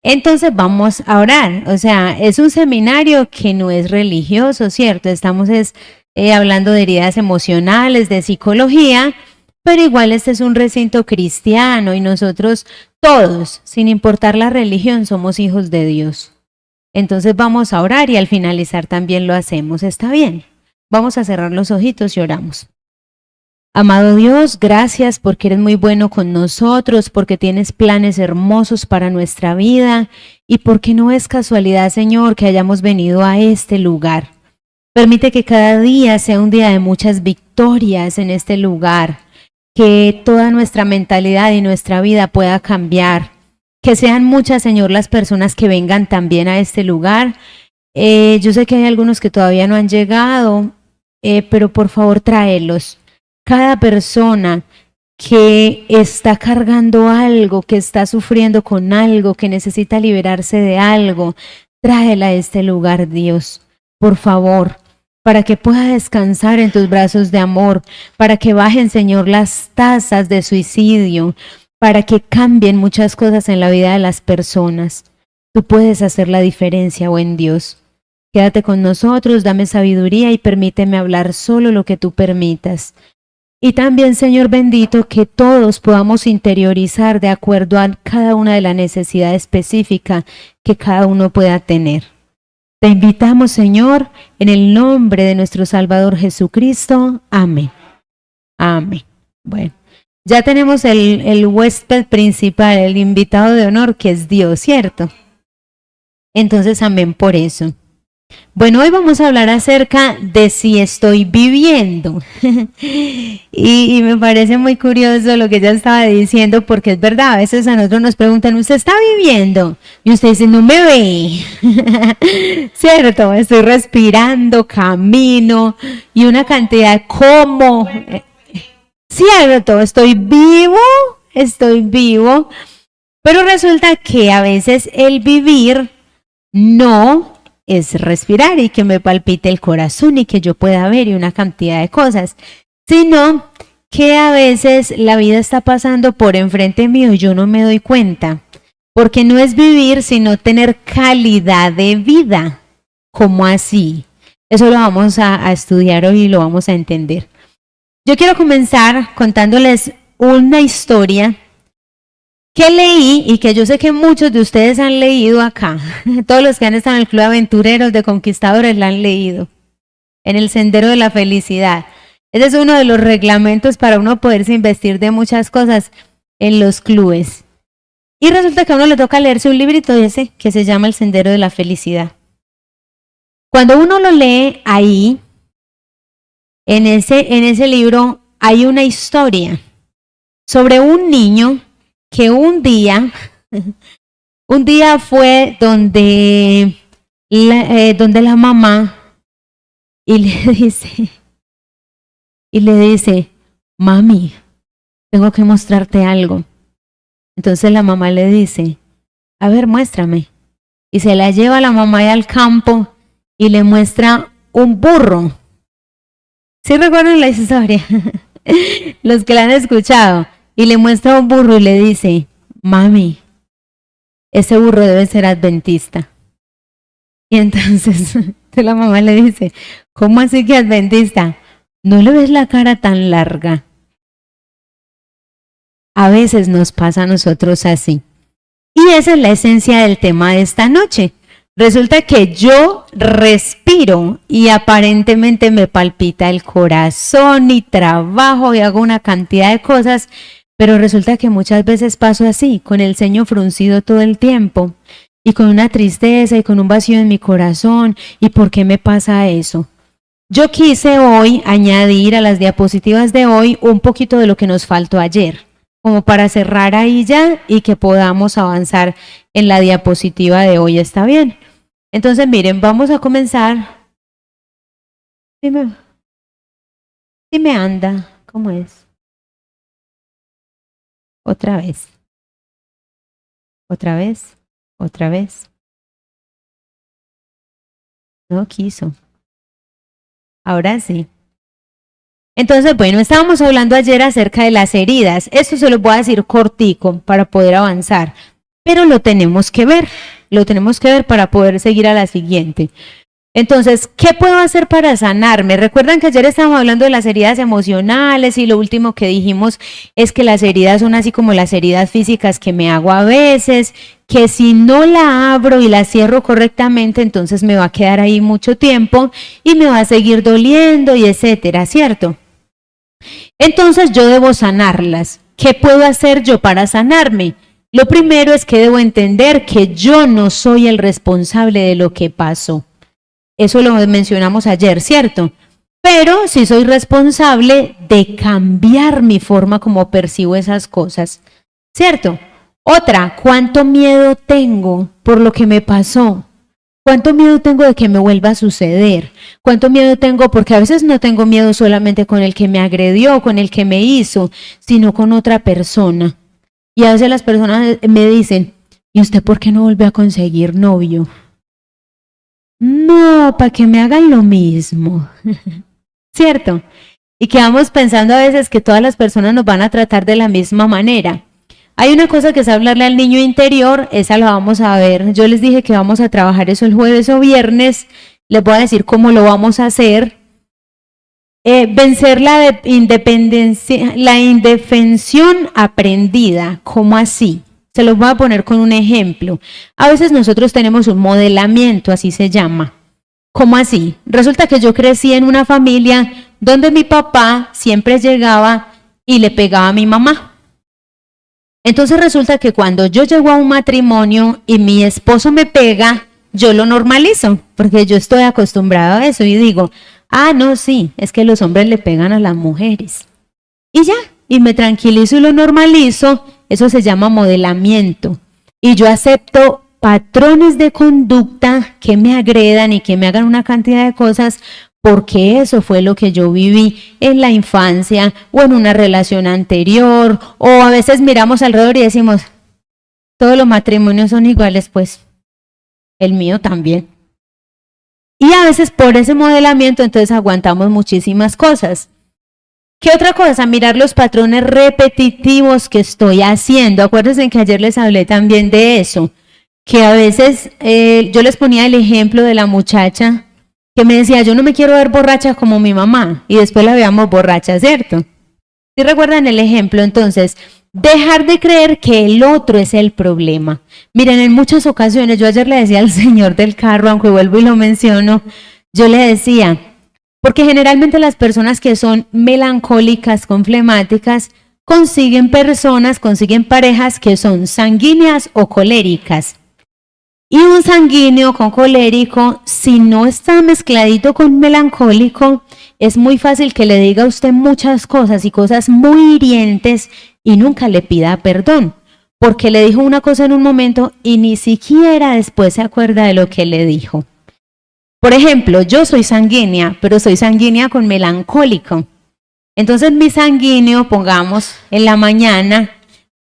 Entonces vamos a orar. O sea, es un seminario que no es religioso, ¿cierto? Estamos hablando de heridas emocionales, de psicología, pero igual este es un recinto cristiano y nosotros todos, sin importar la religión, somos hijos de Dios. Entonces vamos a orar y al finalizar también lo hacemos. ¿Está bien? Vamos a cerrar los ojitos y oramos. Amado Dios, gracias porque eres muy bueno con nosotros, porque tienes planes hermosos para nuestra vida y porque no es casualidad, Señor, que hayamos venido a este lugar. Permite que cada día sea un día de muchas victorias en este lugar, que toda nuestra mentalidad y nuestra vida pueda cambiar, que sean muchas, Señor, las personas que vengan también a este lugar. Yo sé que hay algunos que todavía no han llegado, pero por favor tráelos. Cada persona que está cargando algo, que está sufriendo con algo, que necesita liberarse de algo, tráela a este lugar, Dios, por favor, para que pueda descansar en tus brazos de amor, para que bajen, Señor, las tasas de suicidio, para que cambien muchas cosas en la vida de las personas. Tú puedes hacer la diferencia, buen Dios. Quédate con nosotros, dame sabiduría y permíteme hablar solo lo que tú permitas. Y también, Señor bendito, que todos podamos interiorizar de acuerdo a cada una de la necesidad específica que cada uno pueda tener. Te invitamos, Señor, en el nombre de nuestro Salvador Jesucristo. Amén. Amén. Bueno, ya tenemos el huésped principal, el invitado de honor, que es Dios, ¿cierto? Entonces, amén por eso. Bueno, hoy vamos a hablar acerca de si estoy viviendo. y me parece muy curioso lo que ella estaba diciendo, porque es verdad, a veces a nosotros nos preguntan, ¿usted está viviendo? Y usted dice, no me ve. ¿Cierto? Estoy respirando, camino y una cantidad como... ¿Cierto? Estoy vivo. Pero resulta que a veces el vivir no es respirar y que me palpite el corazón y que yo pueda ver y una cantidad de cosas, sino que a veces la vida está pasando por enfrente mío y yo no me doy cuenta, porque no es vivir sino tener calidad de vida. ¿Cómo así? Eso lo vamos a estudiar hoy y lo vamos a entender. Yo quiero comenzar contándoles una historia que leí y que yo sé que muchos de ustedes han leído acá. Todos los que han estado en el Club de Aventureros, de Conquistadores, la han leído. En el Sendero de la Felicidad. Ese es uno de los reglamentos para uno poderse investir de muchas cosas en los clubes. Y resulta que a uno le toca leerse un librito ese que se llama El Sendero de la Felicidad. Cuando uno lo lee ahí, en ese libro hay una historia sobre un niño que un día fue donde la mamá y le dice, mami, tengo que mostrarte algo. Entonces la mamá le dice, a ver, muéstrame. Y se la lleva la mamá al campo y le muestra un burro. ¿Sí recuerdan la historia? Los que la han escuchado. Y le muestra un burro y le dice, mami, ese burro debe ser adventista. Y entonces la mamá le dice, ¿cómo así que adventista? ¿No le ves la cara tan larga? A veces nos pasa a nosotros así. Y esa es la esencia del tema de esta noche. Resulta que yo respiro y aparentemente me palpita el corazón y trabajo y hago una cantidad de cosas, pero resulta que muchas veces paso así, con el ceño fruncido todo el tiempo y con una tristeza y con un vacío en mi corazón. ¿Y por qué me pasa eso? Yo quise hoy añadir a las diapositivas de hoy un poquito de lo que nos faltó ayer, como para cerrar ahí ya y que podamos avanzar en la diapositiva de hoy. ¿Está bien? Entonces, miren, vamos a comenzar. Sí me anda, ¿cómo es? Otra vez. No quiso. Ahora sí. Entonces, bueno, estábamos hablando ayer acerca de las heridas. Esto se lo voy a decir cortico para poder avanzar. pero lo tenemos que ver para poder seguir a la siguiente. Entonces, ¿qué puedo hacer para sanarme? Recuerdan que ayer estábamos hablando de las heridas emocionales y lo último que dijimos es que las heridas son así como las heridas físicas que me hago a veces, que si no la abro y la cierro correctamente, entonces me va a quedar ahí mucho tiempo y me va a seguir doliendo y etcétera, ¿cierto? Entonces yo debo sanarlas. ¿Qué puedo hacer yo para sanarme? Lo primero es que debo entender que yo no soy el responsable de lo que pasó. Eso lo mencionamos ayer, ¿cierto? Pero sí soy responsable de cambiar mi forma como percibo esas cosas, ¿cierto? Otra, ¿cuánto miedo tengo por lo que me pasó? ¿Cuánto miedo tengo de que me vuelva a suceder? ¿Cuánto miedo tengo? Porque a veces no tengo miedo solamente con el que me agredió, con el que me hizo, sino con otra persona. Y a veces las personas me dicen, ¿y usted por qué no vuelve a conseguir novio? No, para que me hagan lo mismo, ¿cierto? Y quedamos pensando a veces que todas las personas nos van a tratar de la misma manera. Hay una cosa que es hablarle al niño interior, esa la vamos a ver. Yo les dije que vamos a trabajar eso el jueves o viernes, les voy a decir cómo lo vamos a hacer. Vencer la indefensión aprendida, ¿cómo así? Se los voy a poner con un ejemplo. A veces nosotros tenemos un modelamiento, así se llama. ¿Cómo así? Resulta que yo crecí en una familia donde mi papá siempre llegaba y le pegaba a mi mamá. Entonces resulta que cuando yo llego a un matrimonio y mi esposo me pega, yo lo normalizo, porque yo estoy acostumbrada a eso y digo, ah, no, sí, es que los hombres le pegan a las mujeres. Y ya, y me tranquilizo y lo normalizo, eso se llama modelamiento. Y yo acepto patrones de conducta que me agredan y que me hagan una cantidad de cosas porque eso fue lo que yo viví en la infancia o en una relación anterior, o a veces miramos alrededor y decimos, todos los matrimonios son iguales, pues el mío también. Y a veces por ese modelamiento entonces aguantamos muchísimas cosas. ¿Qué otra cosa? Mirar los patrones repetitivos que estoy haciendo. Acuérdense que ayer les hablé también de eso, que a veces yo les ponía el ejemplo de la muchacha que me decía, yo no me quiero ver borracha como mi mamá, y después la veíamos borracha, ¿cierto? ¿Sí recuerdan el ejemplo? Entonces, dejar de creer que el otro es el problema. Miren, en muchas ocasiones, yo ayer le decía al señor del carro, aunque vuelvo y lo menciono, yo le decía, porque generalmente las personas que son melancólicas, con flemáticas, consiguen parejas que son sanguíneas o coléricas. Y un sanguíneo con colérico, si no está mezcladito con melancólico, es muy fácil que le diga a usted muchas cosas y cosas muy hirientes y nunca le pida perdón, porque le dijo una cosa en un momento y ni siquiera después se acuerda de lo que le dijo. Por ejemplo, yo soy sanguínea, pero soy sanguínea con melancólico. Entonces mi sanguíneo, pongamos, en la mañana,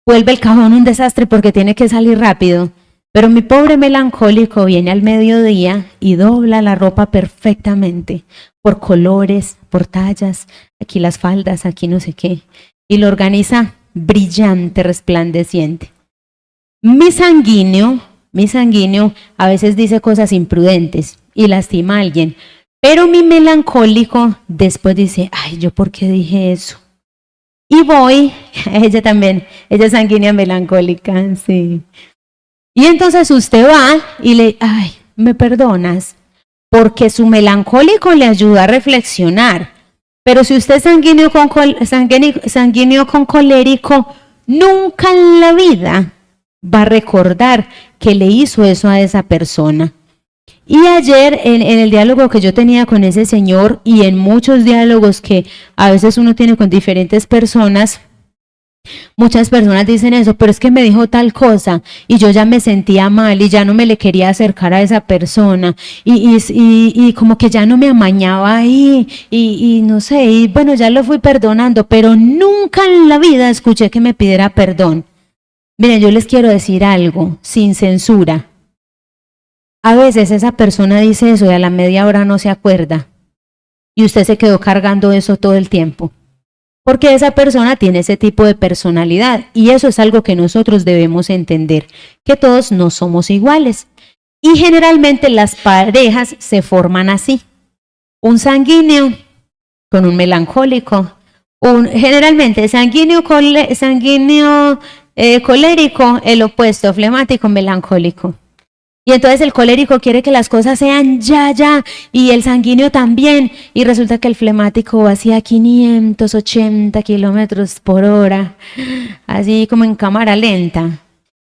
vuelve el cajón un desastre porque tiene que salir rápido. Pero mi pobre melancólico viene al mediodía y dobla la ropa perfectamente, por colores, por tallas, aquí las faldas, aquí no sé qué, y lo organiza brillante, resplandeciente. Mi sanguíneo a veces dice cosas imprudentes y lastima a alguien, pero mi melancólico después dice, ay, ¿yo por qué dije eso? Y voy, ella también, ella es sanguínea melancólica, sí. Y entonces usted va y ay, ¿me perdonas? Porque su melancólico le ayuda a reflexionar. Pero si usted es sanguíneo con colérico, nunca en la vida va a recordar que le hizo eso a esa persona. Y ayer en el diálogo que yo tenía con ese señor y en muchos diálogos que a veces uno tiene con diferentes personas, muchas personas dicen eso, pero es que me dijo tal cosa y yo ya me sentía mal y ya no me le quería acercar a esa persona y como que ya no me amañaba ahí y no sé, y bueno, ya lo fui perdonando, pero nunca en la vida escuché que me pidiera perdón. Miren, yo les quiero decir algo, sin censura. A veces esa persona dice eso y a la media hora no se acuerda y usted se quedó cargando eso todo el tiempo. porque esa persona tiene ese tipo de personalidad y eso es algo que nosotros debemos entender, que todos no somos iguales. Y generalmente las parejas se forman así, un sanguíneo con un melancólico, generalmente sanguíneo colérico, el opuesto, flemático, melancólico. Y entonces el colérico quiere que las cosas sean ya, y el sanguíneo también, y resulta que el flemático va hacia 580 kilómetros por hora, así como en cámara lenta.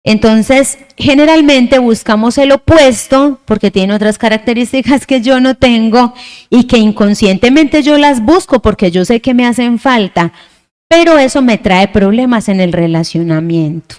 Entonces, generalmente buscamos el opuesto, porque tiene otras características que yo no tengo, y que inconscientemente yo las busco, porque yo sé que me hacen falta, pero eso me trae problemas en el relacionamiento.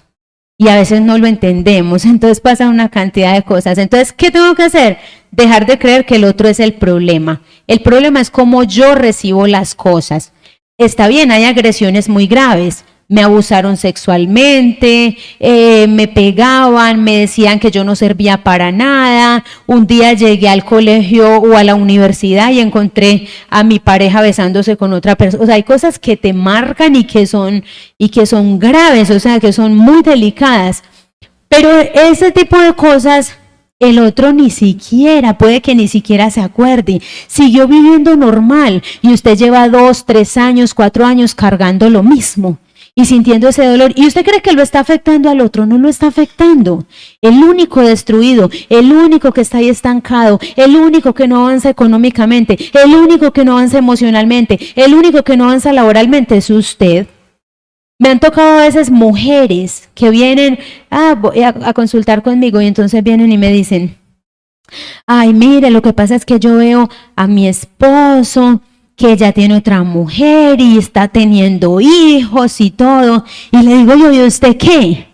Y a veces no lo entendemos, entonces pasa una cantidad de cosas. Entonces, ¿qué tengo que hacer? Dejar de creer que el otro es el problema. El problema es cómo yo recibo las cosas. Está bien, hay agresiones muy graves. Me abusaron sexualmente, me pegaban, me decían que yo no servía para nada. Un día llegué al colegio o a la universidad y encontré a mi pareja besándose con otra persona. O sea, hay cosas que te marcan y que son graves, o sea, que son muy delicadas. Pero ese tipo de cosas el otro ni siquiera, puede que ni siquiera se acuerde. Siguió viviendo normal y usted lleva 2, 3 años, 4 años cargando lo mismo y sintiendo ese dolor, y usted cree que lo está afectando al otro. No lo está afectando. El único destruido, el único que está ahí estancado, el único que no avanza económicamente, el único que no avanza emocionalmente, el único que no avanza laboralmente es usted. Me han tocado a veces mujeres que vienen a consultar conmigo y entonces vienen y me dicen, ay, mire, lo que pasa es que yo veo a mi esposo que ella tiene otra mujer y está teniendo hijos y todo. Y le digo yo, ¿y usted qué?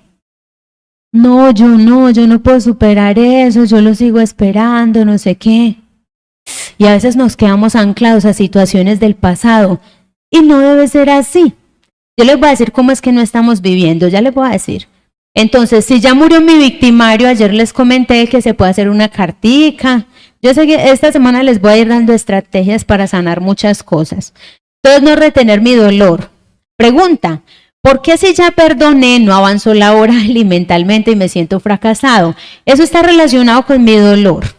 No, yo no puedo superar eso, yo lo sigo esperando, no sé qué. Y a veces nos quedamos anclados a situaciones del pasado y no debe ser así. Yo les voy a decir cómo es que no estamos viviendo, ya les voy a decir. Entonces, si ya murió mi victimario, ayer les comenté que se puede hacer una cartica. Yo sé que esta semana les voy a ir dando estrategias para sanar muchas cosas. Entonces, no retener mi dolor. Pregunta, ¿por qué si ya perdoné no avanzó laboral y mentalmente y me siento fracasado? Eso está relacionado con mi dolor.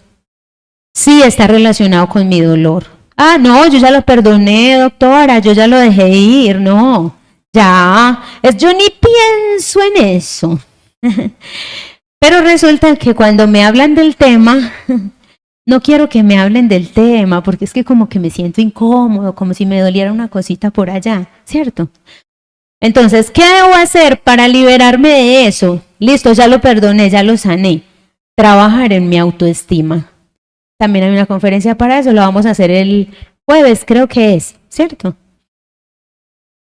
Sí, está relacionado con mi dolor. Ah, no, yo ya lo perdoné, doctora, yo ya lo dejé ir, no. Ya, yo ni pienso en eso. Pero resulta que cuando me hablan del tema, no quiero que me hablen del tema, porque es que como que me siento incómodo, como si me doliera una cosita por allá, ¿cierto? Entonces, ¿qué debo hacer para liberarme de eso? Listo, ya lo perdoné, ya lo sané. Trabajar en mi autoestima. También hay una conferencia para eso, lo vamos a hacer el jueves, creo que es, ¿cierto?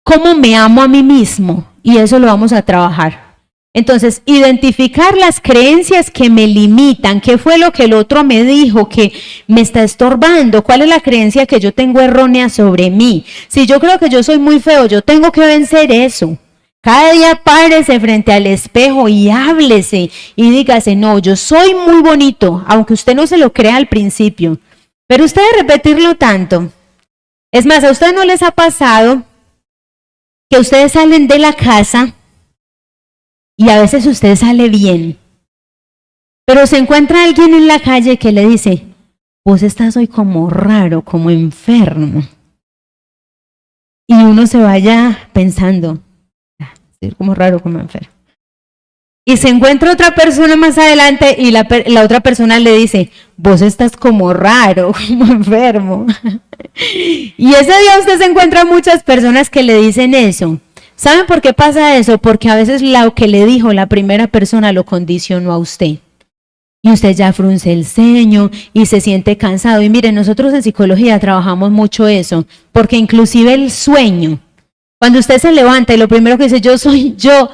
¿Cómo me amo a mí mismo? Y eso lo vamos a trabajar. Entonces, identificar las creencias que me limitan. ¿Qué fue lo que el otro me dijo que me está estorbando? ¿Cuál es la creencia que yo tengo errónea sobre mí? Si yo creo que yo soy muy feo, yo tengo que vencer eso. Cada día párese frente al espejo y háblese y dígase, no, yo soy muy bonito, aunque usted no se lo crea al principio. Pero usted debe repetirlo tanto. Es más, ¿a usted no les ha pasado que ustedes salen de la casa y a veces usted sale bien, pero se encuentra alguien en la calle que le dice, vos estás hoy como raro, como enfermo? Y uno se vaya pensando, estoy como raro, como enfermo. Y se encuentra otra persona más adelante y la otra persona le dice, vos estás como raro, como enfermo. Y ese día usted se encuentra muchas personas que le dicen eso. ¿Saben por qué pasa eso? Porque a veces lo que le dijo la primera persona lo condicionó a usted. Y usted ya frunce el ceño y se siente cansado. Y miren, nosotros en psicología trabajamos mucho eso, porque inclusive el sueño, cuando usted se levanta y lo primero que dice, yo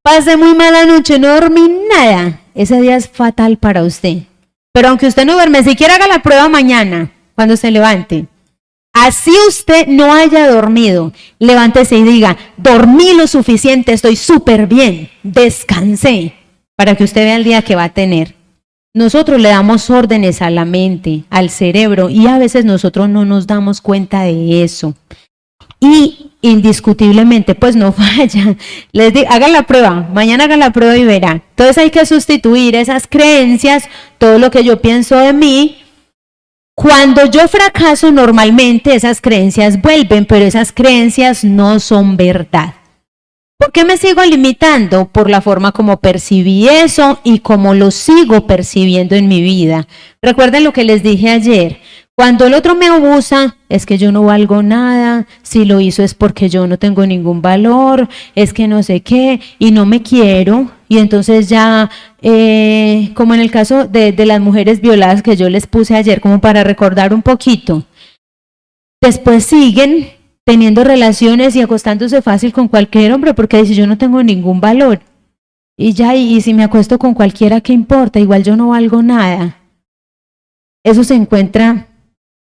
pasé muy mala noche, no dormí nada, ese día es fatal para usted. Pero aunque usted no duerme, siquiera haga la prueba mañana, cuando se levante. Así usted no haya dormido, levántese y diga, dormí lo suficiente, estoy súper bien, descansé, para que usted vea el día que va a tener. Nosotros le damos órdenes a la mente, al cerebro, y a veces nosotros no nos damos cuenta de eso. Y indiscutiblemente pues no falla. Les digo, hagan la prueba, mañana hagan la prueba y verán. Entonces hay que sustituir esas creencias, todo lo que yo pienso de mí. Cuando yo fracaso, normalmente esas creencias vuelven, pero esas creencias no son verdad. ¿Por qué me sigo limitando? Por la forma como percibí eso y como lo sigo percibiendo en mi vida. Recuerden lo que les dije ayer. Cuando el otro me abusa, es que yo no valgo nada, si lo hizo es porque yo no tengo ningún valor, es que no sé qué, y no me quiero. Y entonces ya, como en el caso de las mujeres violadas que yo les puse ayer, como para recordar un poquito, después siguen teniendo relaciones y acostándose fácil con cualquier hombre, porque dice yo no tengo ningún valor. Y ya, y si me acuesto con cualquiera, ¿qué importa? Igual yo no valgo nada. Eso se encuentra,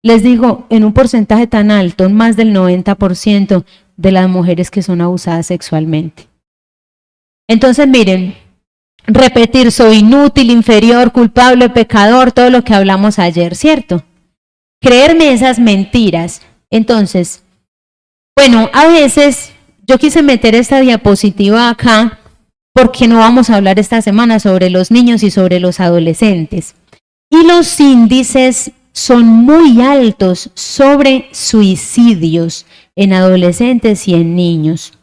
les digo, en un porcentaje tan alto, más del 90% de las mujeres que son abusadas sexualmente. Entonces, miren, repetir, soy inútil, inferior, culpable, pecador, todo lo que hablamos ayer, ¿cierto? Creerme esas mentiras. Entonces, bueno, a veces yo quise meter esta diapositiva acá porque no vamos a hablar esta semana sobre los niños y sobre los adolescentes. Y los índices son muy altos sobre suicidios en adolescentes y en niños.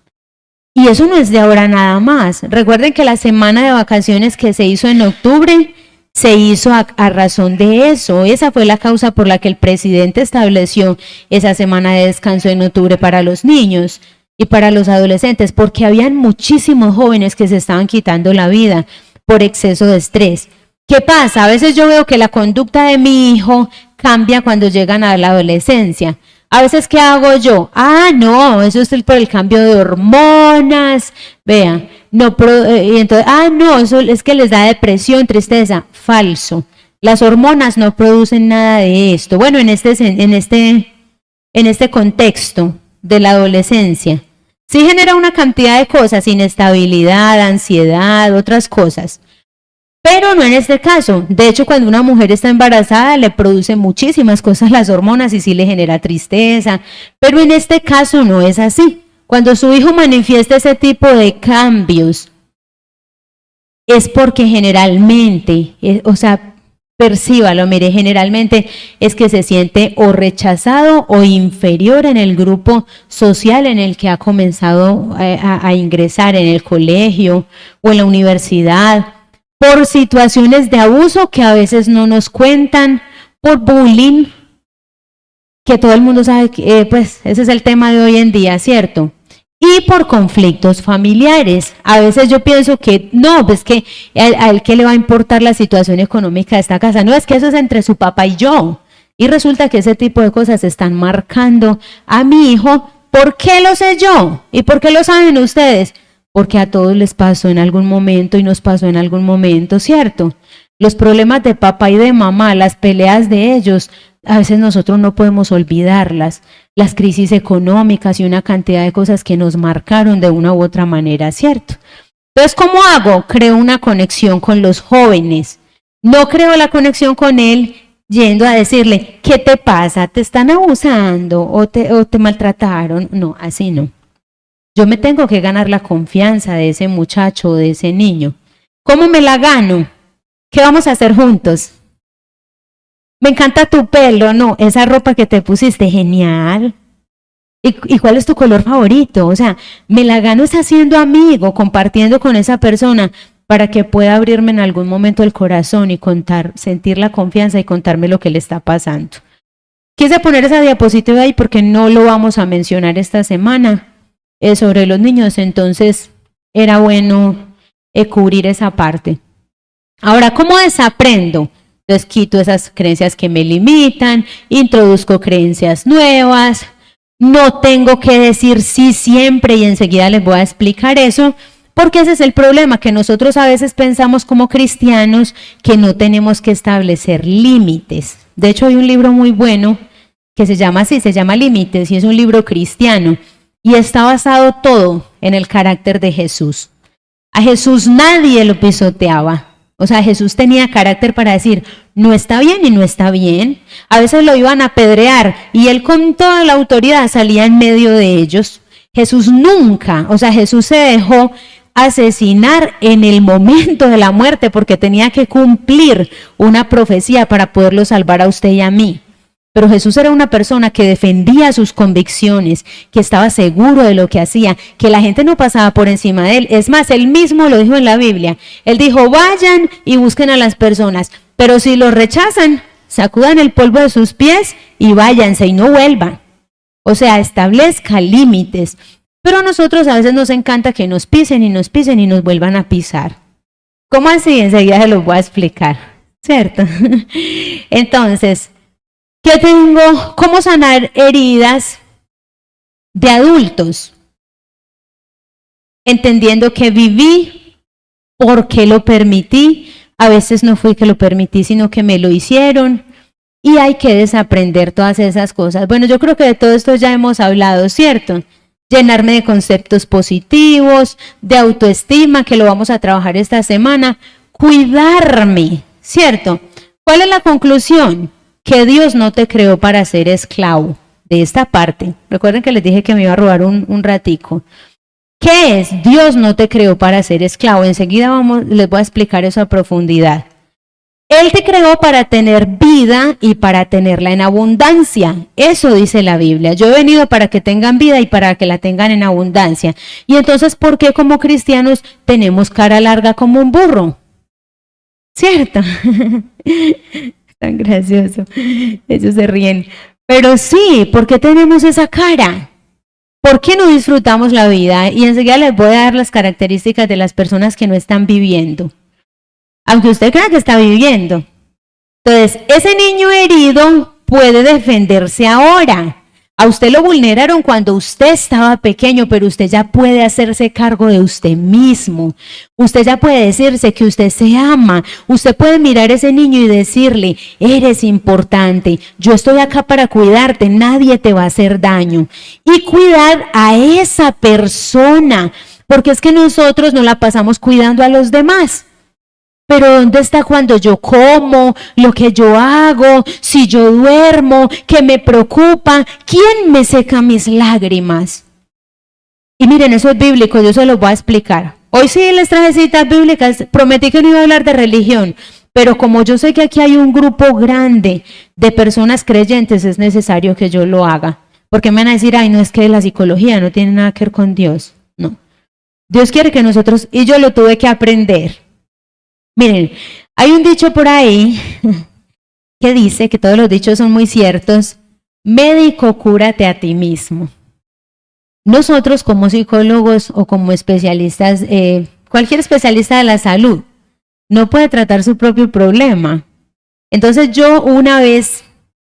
Y eso no es de ahora nada más. Recuerden que la semana de vacaciones que se hizo en octubre se hizo a razón de eso. Esa fue la causa por la que el presidente estableció esa semana de descanso en octubre para los niños y para los adolescentes, porque habían muchísimos jóvenes que se estaban quitando la vida por exceso de estrés. ¿Qué pasa? A veces yo veo que la conducta de mi hijo cambia cuando llegan a la adolescencia. A veces, ¿qué hago yo? No, eso es por el cambio de hormonas. Vean, no, y entonces, no, eso es que les da depresión, tristeza. Falso. Las hormonas no producen nada de esto. Bueno, en este contexto de la adolescencia, sí genera una cantidad de cosas, inestabilidad, ansiedad, otras cosas. Pero no en este caso. De hecho, cuando una mujer está embarazada, le produce muchísimas cosas las hormonas y sí le genera tristeza. Pero en este caso no es así. Cuando su hijo manifiesta ese tipo de cambios, es porque generalmente, percíbalo, mire, generalmente es que se siente o rechazado o inferior en el grupo social en el que ha comenzado a ingresar, en el colegio o en la universidad, por situaciones de abuso que a veces no nos cuentan, por bullying, que todo el mundo sabe que pues ese es el tema de hoy en día, ¿cierto? Y por conflictos familiares. A veces yo pienso que no, pues que a él qué le va a importar la situación económica de esta casa. No, es que eso es entre su papá y yo. Y resulta que ese tipo de cosas están marcando a mi hijo. ¿Por qué lo sé yo? ¿Y por qué lo saben ustedes? Porque a todos les pasó en algún momento y nos pasó en algún momento, ¿cierto? Los problemas de papá y de mamá, las peleas de ellos, a veces nosotros no podemos olvidarlas. Las crisis económicas y una cantidad de cosas que nos marcaron de una u otra manera, ¿cierto? Entonces, ¿cómo hago? Creo una conexión con los jóvenes. No creo la conexión con él yendo a decirle, ¿qué te pasa? ¿Te están abusando o te maltrataron? No, así no. Yo me tengo que ganar la confianza de ese muchacho o de ese niño. ¿Cómo me la gano? ¿Qué vamos a hacer juntos? Me encanta tu pelo, no, esa ropa que te pusiste, genial. ¿Y cuál es tu color favorito? O sea, me la gano es haciendo amigo, compartiendo con esa persona para que pueda abrirme en algún momento el corazón y sentir la confianza y contarme lo que le está pasando. Quise poner esa diapositiva ahí porque no lo vamos a mencionar esta semana sobre los niños, entonces era bueno cubrir esa parte. Ahora, ¿cómo desaprendo? Entonces quito esas creencias que me limitan, introduzco creencias nuevas, no tengo que decir sí siempre y enseguida les voy a explicar eso, porque ese es el problema, que nosotros a veces pensamos como cristianos que no tenemos que establecer límites. De hecho, hay un libro muy bueno que se llama así, se llama Límites, y es un libro cristiano, y está basado todo en el carácter de Jesús. A Jesús nadie lo pisoteaba. O sea, Jesús tenía carácter para decir, no está bien y no está bien. A veces lo iban a apedrear y él con toda la autoridad salía en medio de ellos. Jesús nunca, o sea, Jesús se dejó asesinar en el momento de la muerte porque tenía que cumplir una profecía para poderlo salvar a usted y a mí. Pero Jesús era una persona que defendía sus convicciones, que estaba seguro de lo que hacía, que la gente no pasaba por encima de él. Es más, él mismo lo dijo en la Biblia. Él dijo, vayan y busquen a las personas, pero si los rechazan, sacudan el polvo de sus pies y váyanse y no vuelvan. O sea, establezca límites. Pero a nosotros a veces nos encanta que nos pisen y nos vuelvan a pisar. ¿Cómo así? Enseguida se los voy a explicar, ¿cierto? Entonces, ¿qué tengo? ¿Cómo sanar heridas de adultos? Entendiendo que viví porque lo permití. A veces no fue que lo permití, sino que me lo hicieron. Y hay que desaprender todas esas cosas. Bueno, yo creo que de todo esto ya hemos hablado, ¿cierto? Llenarme de conceptos positivos, de autoestima, que lo vamos a trabajar esta semana. Cuidarme, ¿cierto? ¿Cuál es la conclusión? Que Dios no te creó para ser esclavo de esta parte. Recuerden que les dije que me iba a robar un ratico. ¿Qué es? Dios no te creó para ser esclavo. Enseguida les voy a explicar eso a profundidad. Él te creó para tener vida y para tenerla en abundancia. Eso dice la Biblia. Yo he venido para que tengan vida y para que la tengan en abundancia. Y entonces, ¿por qué como cristianos tenemos cara larga como un burro? ¿Cierto? Tan gracioso. Ellos se ríen. Pero sí, ¿por qué tenemos esa cara? ¿Por qué no disfrutamos la vida? Y enseguida les voy a dar las características de las personas que no están viviendo. Aunque usted crea que está viviendo. Entonces, ese niño herido puede defenderse ahora. A usted lo vulneraron cuando usted estaba pequeño, pero usted ya puede hacerse cargo de usted mismo. Usted ya puede decirse que usted se ama. Usted puede mirar a ese niño y decirle, eres importante, yo estoy acá para cuidarte, nadie te va a hacer daño. Y cuidar a esa persona, porque es que nosotros no la pasamos cuidando a los demás. Pero ¿dónde está cuando yo como, lo que yo hago, si yo duermo, qué me preocupa? ¿Quién me seca mis lágrimas? Y miren, eso es bíblico, yo se los voy a explicar. Hoy sí les traje citas bíblicas, prometí que no iba a hablar de religión, pero como yo sé que aquí hay un grupo grande de personas creyentes, es necesario que yo lo haga. Porque me van a decir, ay, no, es que la psicología no tiene nada que ver con Dios. No. Dios quiere que nosotros, y yo lo tuve que aprender. Miren, hay un dicho por ahí que dice, que todos los dichos son muy ciertos, médico, cúrate a ti mismo. Nosotros como psicólogos o como especialistas, cualquier especialista de la salud, no puede tratar su propio problema. Entonces yo una vez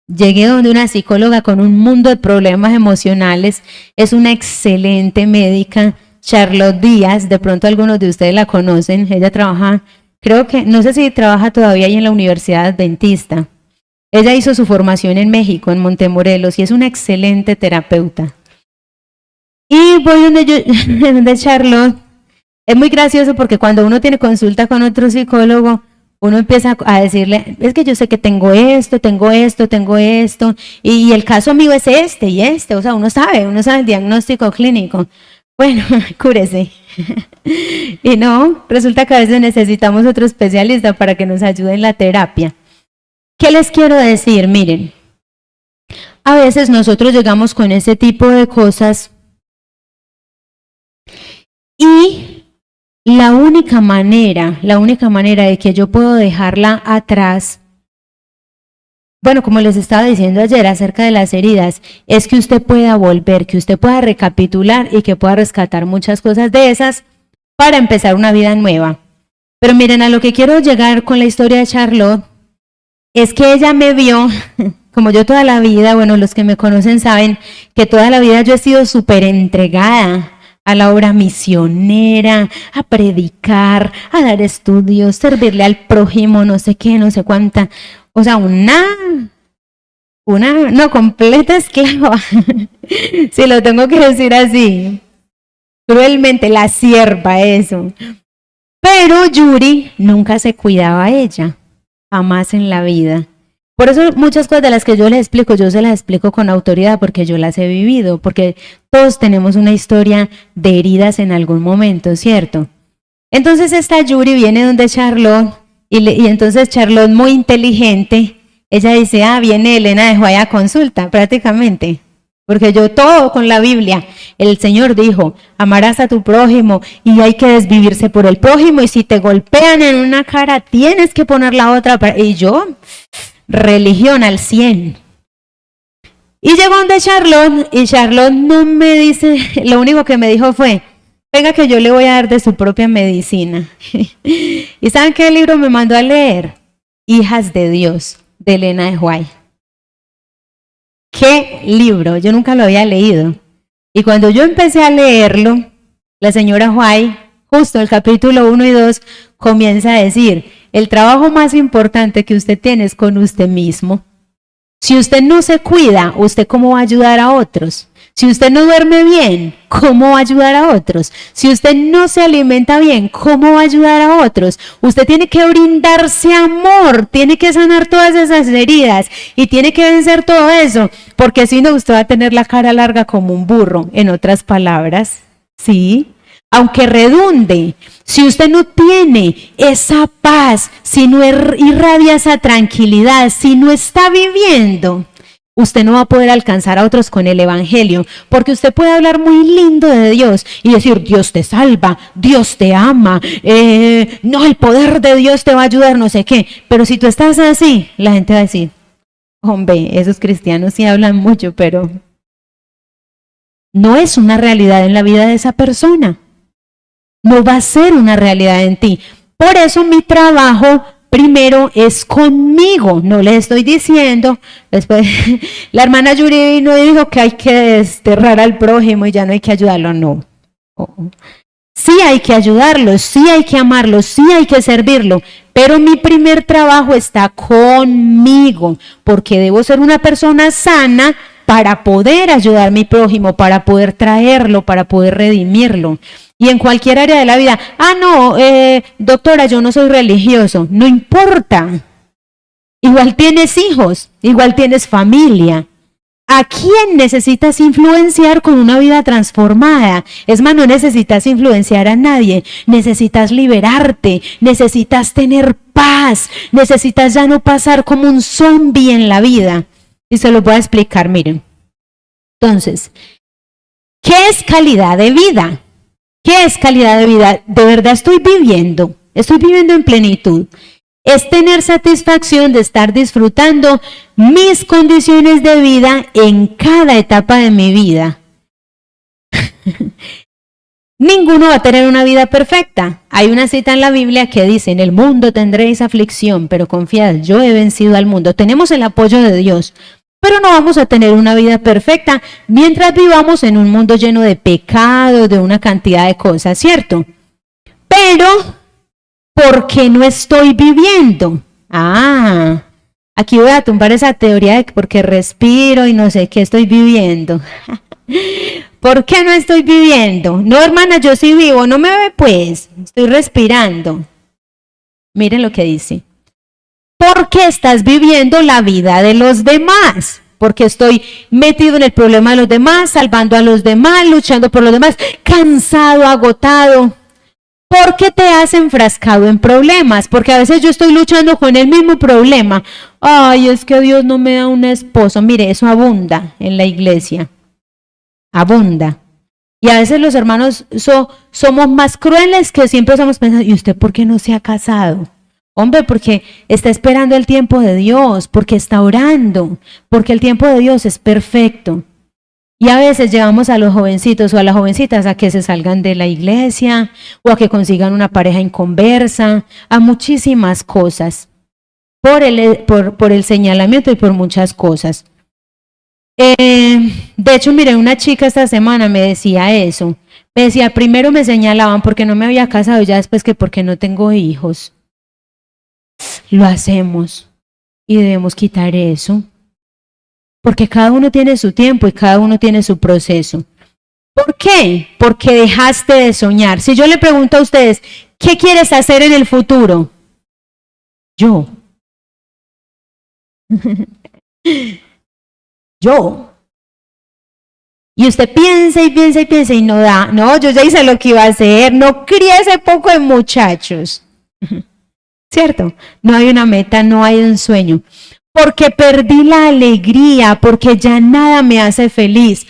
llegué donde una psicóloga con un mundo de problemas emocionales, es una excelente médica, Charlotte Díaz, de pronto algunos de ustedes la conocen, ella trabaja... Creo que, no sé si trabaja todavía ahí en la Universidad Adventista. Ella hizo su formación en México, en Montemorelos, y es una excelente terapeuta. Y voy donde Charlotte. Es muy gracioso porque cuando uno tiene consulta con otro psicólogo, uno empieza a decirle, es que yo sé que tengo esto, y el caso mío es este y este. O sea, uno sabe el diagnóstico clínico. Bueno, cúrese. Y no, resulta que a veces necesitamos otro especialista para que nos ayude en la terapia. ¿Qué les quiero decir? Miren, a veces nosotros llegamos con ese tipo de cosas y la única manera de que yo puedo dejarla atrás, bueno, como les estaba diciendo ayer acerca de las heridas, es que usted pueda volver, que usted pueda recapitular y que pueda rescatar muchas cosas de esas para empezar una vida nueva. Pero miren, a lo que quiero llegar con la historia de Charlotte es que ella me vio, como yo toda la vida, bueno, los que me conocen saben que toda la vida yo he sido súper entregada a la obra misionera, a predicar, a dar estudios, servirle al prójimo, no sé qué, no sé cuánta. O sea, no, completa esclava, si lo tengo que decir así, cruelmente, la sierva, eso. Pero Yuri nunca se cuidaba a ella, jamás en la vida. Por eso muchas cosas de las que yo les explico, yo se las explico con autoridad porque yo las he vivido, porque todos tenemos una historia de heridas en algún momento, ¿cierto? Entonces esta Yuri viene donde Charlotte y entonces Charlotte, muy inteligente, ella dice, viene Elena de White a consulta prácticamente, porque yo todo con la Biblia, el Señor dijo, amarás a tu prójimo y hay que desvivirse por el prójimo y si te golpean en una cara tienes que poner la otra, y yo, religión al 100. Y llegó donde Charlotte y Charlotte no me dice, lo único que me dijo fue, venga que yo le voy a dar de su propia medicina. ¿Y saben qué libro me mandó a leer? Hijas de Dios, de Elena de White. ¿Qué libro? Yo nunca lo había leído. Y cuando yo empecé a leerlo, la señora White, justo el capítulo 1 y 2, comienza a decir, el trabajo más importante que usted tiene es con usted mismo. Si usted no se cuida, ¿usted cómo va a ayudar a otros? Si usted no duerme bien, ¿cómo va a ayudar a otros? Si usted no se alimenta bien, ¿cómo va a ayudar a otros? Usted tiene que brindarse amor, tiene que sanar todas esas heridas y tiene que vencer todo eso, porque si no, usted va a tener la cara larga como un burro, en otras palabras, ¿sí? Aunque redunde, si usted no tiene esa paz, si no irradia esa tranquilidad, si no está viviendo, usted no va a poder alcanzar a otros con el evangelio, porque usted puede hablar muy lindo de Dios y decir, Dios te salva, Dios te ama, no, el poder de Dios te va a ayudar, no sé qué, pero si tú estás así, la gente va a decir, hombre, esos cristianos sí hablan mucho, pero no es una realidad en la vida de esa persona. No va a ser una realidad en ti. Por eso mi trabajo primero es conmigo. No le estoy diciendo, después la hermana Yuri no dijo que hay que desterrar al prójimo y ya no hay que ayudarlo, no. Sí hay que ayudarlo, sí hay que amarlo, sí hay que servirlo, pero mi primer trabajo está conmigo, porque debo ser una persona sana para poder ayudar a mi prójimo, para poder traerlo, para poder redimirlo. Y en cualquier área de la vida, no, doctora, yo no soy religioso, no importa. Igual tienes hijos, igual tienes familia. ¿A quién necesitas influenciar con una vida transformada? Es más, no necesitas influenciar a nadie, necesitas liberarte, necesitas tener paz, necesitas ya no pasar como un zombie en la vida. Y se lo voy a explicar, miren. Entonces, ¿qué es calidad de vida? ¿Qué es calidad de vida? De verdad estoy viviendo en plenitud. Es tener satisfacción de estar disfrutando mis condiciones de vida en cada etapa de mi vida. Ninguno va a tener una vida perfecta. Hay una cita en la Biblia que dice, en el mundo tendréis aflicción, pero confiad, yo he vencido al mundo. Tenemos el apoyo de Dios, pero no vamos a tener una vida perfecta mientras vivamos en un mundo lleno de pecado, de una cantidad de cosas, ¿cierto? Pero, ¿por qué no estoy viviendo? Aquí voy a tumbar esa teoría de que porque respiro y no sé qué estoy viviendo. ¿Por qué no estoy viviendo? No, hermana, yo sí vivo, no me ve pues, estoy respirando. Miren lo que dice. Porque estás viviendo la vida de los demás. Porque estoy metido en el problema de los demás, salvando a los demás, luchando por los demás, cansado, agotado. Porque te has enfrascado en problemas, porque a veces yo estoy luchando con el mismo problema. Ay, es que Dios no me da un esposo. Mire, eso abunda en la iglesia. Abunda. Y a veces los hermanos somos más crueles que siempre estamos pensando, ¿y usted por qué no se ha casado? Hombre, porque está esperando el tiempo de Dios, porque está orando, porque el tiempo de Dios es perfecto. Y a veces llevamos a los jovencitos o a las jovencitas a que se salgan de la iglesia o a que consigan una pareja inconversa, a muchísimas cosas, por el señalamiento y por muchas cosas. De hecho, miré una chica esta semana, me decía eso. Me decía, primero me señalaban porque no me había casado y ya después que porque no tengo hijos. Lo hacemos y debemos quitar eso. Porque cada uno tiene su tiempo y cada uno tiene su proceso. ¿Por qué? Porque dejaste de soñar. Si yo le pregunto a ustedes, ¿qué quieres hacer en el futuro? Yo. Yo. Y usted piensa y piensa y piensa y no da. No, yo ya hice lo que iba a hacer. No crié ese poco de muchachos. ¿Cierto? No hay una meta, no hay un sueño. Porque perdí la alegría, porque ya nada me hace feliz.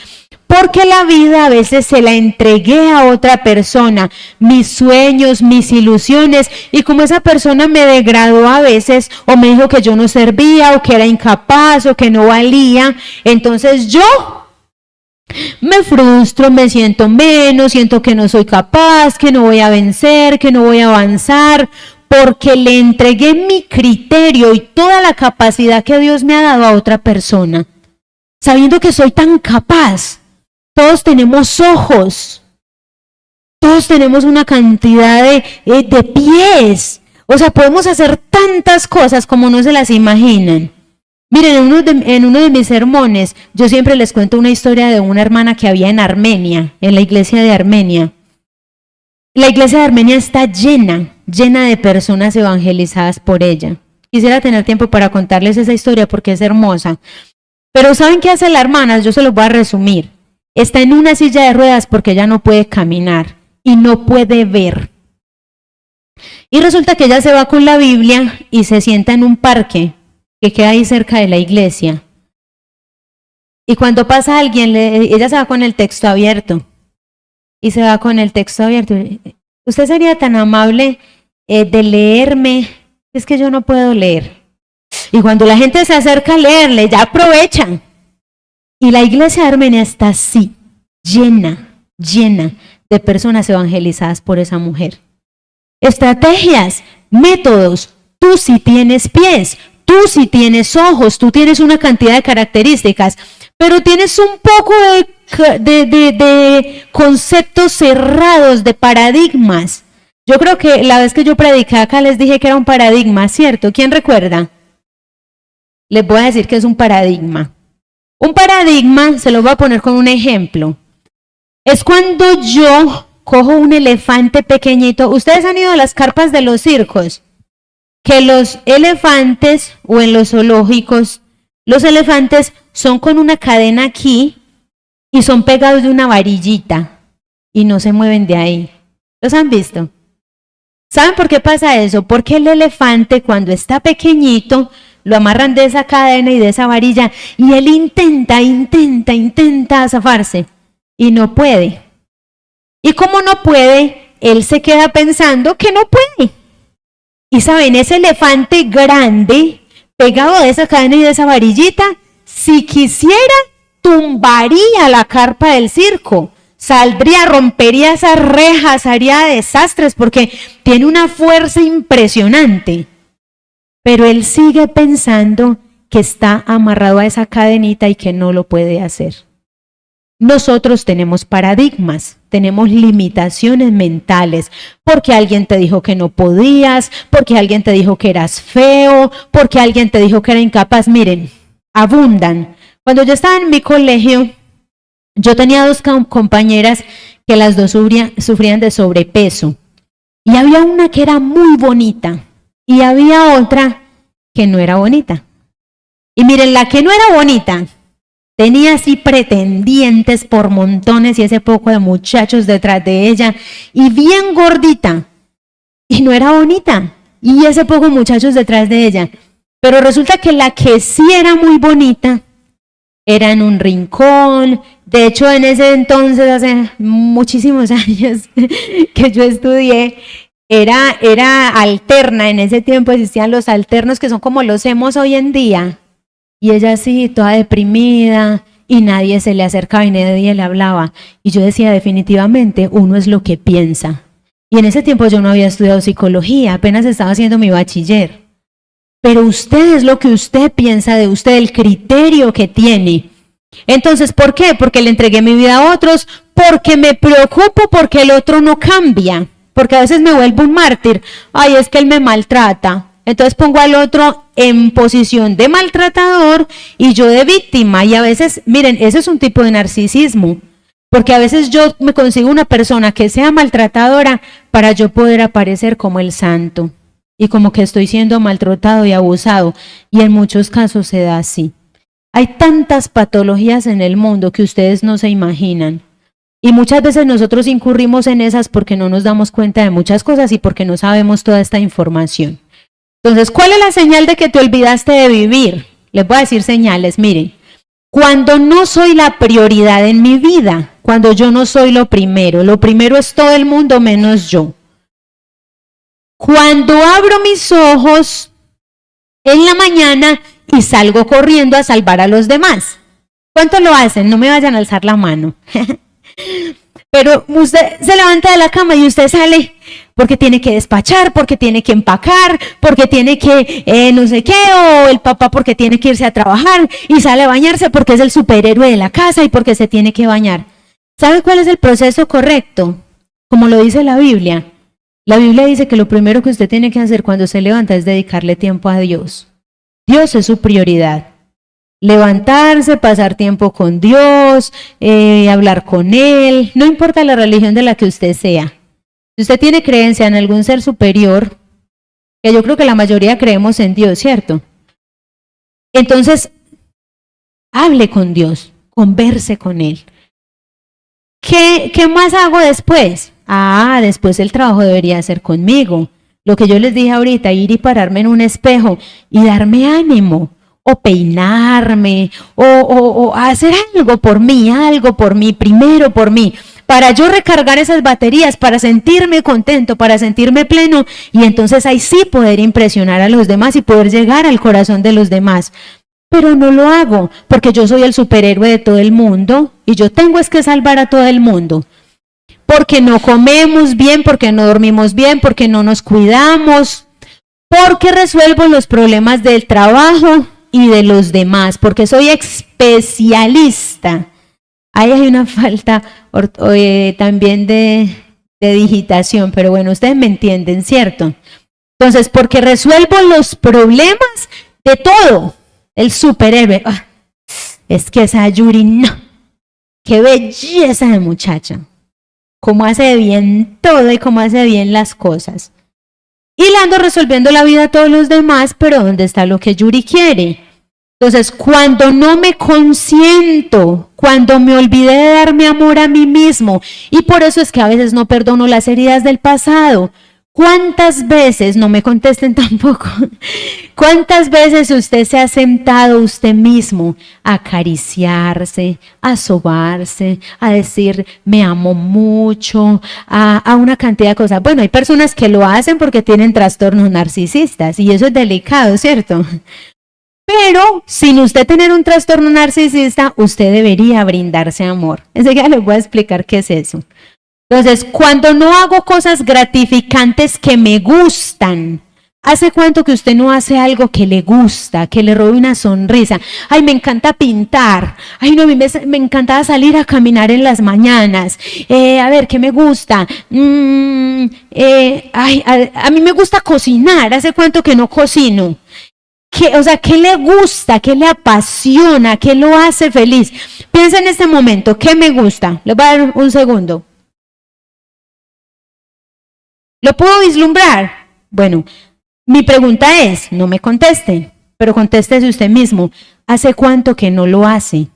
Porque la vida a veces se la entregué a otra persona, mis sueños, mis ilusiones, y como esa persona me degradó a veces, o me dijo que yo no servía, o que era incapaz, o que no valía, entonces yo me frustro, me siento menos, siento que no soy capaz, que no voy a vencer, que no voy a avanzar, porque le entregué mi criterio y toda la capacidad que Dios me ha dado a otra persona, sabiendo que soy tan capaz. Todos tenemos ojos, todos tenemos una cantidad de pies, o sea, podemos hacer tantas cosas como no se las imaginan. Miren, en uno de mis sermones, yo siempre les cuento una historia de una hermana que había en Armenia, en la iglesia de Armenia. La iglesia de Armenia está llena de personas evangelizadas por ella. Quisiera tener tiempo para contarles esa historia porque es hermosa. Pero ¿saben qué hace la hermana? Yo se los voy a resumir. Está en una silla de ruedas porque ella no puede caminar y no puede ver. Y resulta que ella se va con la Biblia y se sienta en un parque que queda ahí cerca de la iglesia. Y cuando pasa alguien, ella se va con el texto abierto. Y se va con el texto abierto. ¿Usted sería tan amable de leerme? Es que yo no puedo leer. Y cuando la gente se acerca a leerle, ya aprovechan. Y la iglesia de Armenia está así, llena de personas evangelizadas por esa mujer. Estrategias, métodos. Tú sí tienes pies, tú sí tienes ojos, tú tienes una cantidad de características, pero tienes un poco de conceptos cerrados, de paradigmas. Yo creo que la vez que yo prediqué acá les dije que era un paradigma, ¿cierto? ¿Quién recuerda? Les voy a decir que es un paradigma. Un paradigma, se lo voy a poner con un ejemplo. Es cuando yo cojo un elefante pequeñito. Ustedes han ido a las carpas de los circos, que los elefantes, o en los zoológicos, los elefantes son con una cadena aquí y son pegados de una varillita y no se mueven de ahí. ¿Los han visto? ¿Saben por qué pasa eso? Porque el elefante, cuando está pequeñito, lo amarran de esa cadena y de esa varilla y él intenta zafarse y no puede. Y como no puede, él se queda pensando que no puede. Y saben, ese elefante grande, pegado de esa cadena y de esa varillita, si quisiera, tumbaría la carpa del circo. Saldría, rompería esas rejas, haría desastres porque tiene una fuerza impresionante. Pero él sigue pensando que está amarrado a esa cadenita y que no lo puede hacer. Nosotros tenemos paradigmas, tenemos limitaciones mentales, porque alguien te dijo que no podías, porque alguien te dijo que eras feo, porque alguien te dijo que era incapaz. Miren, abundan. Cuando yo estaba en mi colegio, yo tenía dos compañeras que las dos sufrían de sobrepeso. Y había una que era muy bonita y había otra que no era bonita. Y miren, la que no era bonita tenía así pretendientes por montones y ese poco de muchachos detrás de ella y bien gordita. Y no era bonita y ese poco de muchachos detrás de ella. Pero resulta que la que sí era muy bonita era en un rincón. De hecho, en ese entonces, hace muchísimos años que yo estudié, era alterna. En ese tiempo existían los alternos que son como los emos hoy en día. Y ella así, toda deprimida, y nadie se le acercaba y nadie le hablaba. Y yo decía, definitivamente, uno es lo que piensa. Y en ese tiempo yo no había estudiado psicología, apenas estaba haciendo mi bachiller. Pero usted es lo que usted piensa de usted, el criterio que tiene. Entonces, ¿por qué? Porque le entregué mi vida a otros, porque me preocupo porque el otro no cambia, porque a veces me vuelvo un mártir. Ay, es que él me maltrata. Entonces pongo al otro en posición de maltratador y yo de víctima. Y a veces, miren, ese es un tipo de narcisismo, porque a veces yo me consigo una persona que sea maltratadora para yo poder aparecer como el santo. y como que estoy siendo maltratado y abusado, y en muchos casos se da así. Hay tantas patologías en el mundo que ustedes no se imaginan, y muchas veces nosotros incurrimos en esas porque no nos damos cuenta de muchas cosas y porque no sabemos toda esta información. Entonces, ¿cuál es la señal de que te olvidaste de vivir? Les voy a decir señales, miren. Cuando no soy la prioridad en mi vida, cuando yo no soy lo primero es todo el mundo menos yo. Cuando abro mis ojos en la mañana y salgo corriendo a salvar a los demás. ¿Cuántos lo hacen? No me vayan a alzar la mano. Pero usted se levanta de la cama y usted sale porque tiene que despachar, porque tiene que empacar, porque tiene que no sé qué, o el papá porque tiene que irse a trabajar y sale a bañarse porque es el superhéroe de la casa y porque se tiene que bañar. ¿Sabe cuál es el proceso correcto? Como lo dice la Biblia. La Biblia dice que lo primero que usted tiene que hacer cuando se levanta es dedicarle tiempo a Dios. Dios es su prioridad. Levantarse, pasar tiempo con Dios, hablar con Él, no importa la religión de la que usted sea. Si usted tiene creencia en algún ser superior, que yo creo que la mayoría creemos en Dios, ¿cierto? Entonces, hable con Dios, converse con Él. ¿Qué más hago después? Después el trabajo debería ser conmigo. Lo que yo les dije ahorita, ir y pararme en un espejo y darme ánimo. O peinarme, o hacer algo por mí, primero por mí, para yo recargar esas baterías, para sentirme contento, para sentirme pleno, y entonces ahí sí poder impresionar a los demás y poder llegar al corazón de los demás. Pero no lo hago, porque yo soy el superhéroe de todo el mundo, y yo tengo es que salvar a todo el mundo. Porque no comemos bien, porque no dormimos bien, porque no nos cuidamos, porque resuelvo los problemas del trabajo y de los demás, porque soy especialista. Ahí hay una falta también de digitación, pero bueno, ustedes me entienden, ¿cierto? Entonces, porque resuelvo los problemas de todo, el superhéroe. Es que esa Yuri, no, qué belleza de muchacha, cómo hace bien todo y cómo hace bien las cosas. Y le ando resolviendo la vida a todos los demás, pero ¿dónde está lo que Yuri quiere? Entonces, cuando no me consiento, cuando me olvidé de darme amor a mí mismo, y por eso es que a veces no perdono las heridas del pasado. ¿Cuántas veces, no me contesten tampoco, cuántas veces usted se ha sentado usted mismo a acariciarse, a sobarse, a decir me amo mucho, a una cantidad de cosas? Bueno, hay personas que lo hacen porque tienen trastornos narcisistas y eso es delicado, ¿cierto? Pero sin usted tener un trastorno narcisista, usted debería brindarse amor. Enseguida les voy a explicar qué es eso. Entonces, cuando no hago cosas gratificantes que me gustan, ¿hace cuánto que usted no hace algo que le gusta, que le robe una sonrisa? Ay, me encanta pintar. Ay, no, a mí me encantaba salir a caminar en las mañanas. A ver, ¿qué me gusta? A mí me gusta cocinar. ¿Hace cuánto que no cocino? ¿Qué le gusta? ¿Qué le apasiona? ¿Qué lo hace feliz? Piensa en este momento, ¿qué me gusta? Les voy a dar un segundo. ¿Lo puedo vislumbrar? Bueno, mi pregunta es, no me conteste, pero contéstese usted mismo. ¿Hace cuánto que no lo hace?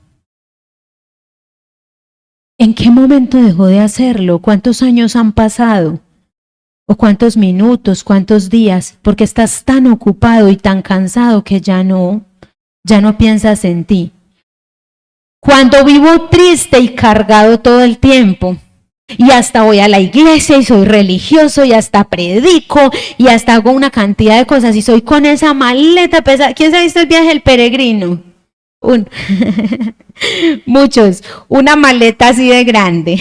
¿En qué momento dejó de hacerlo? ¿Cuántos años han pasado? ¿O cuántos minutos, cuántos días? Porque estás tan ocupado y tan cansado que ya no piensas en ti. Cuando vivo triste y cargado todo el tiempo, y hasta voy a la iglesia y soy religioso y hasta predico y hasta hago una cantidad de cosas y soy con esa maleta pesada. ¿Quién se ha visto el viaje del peregrino? Muchos, una maleta así de grande.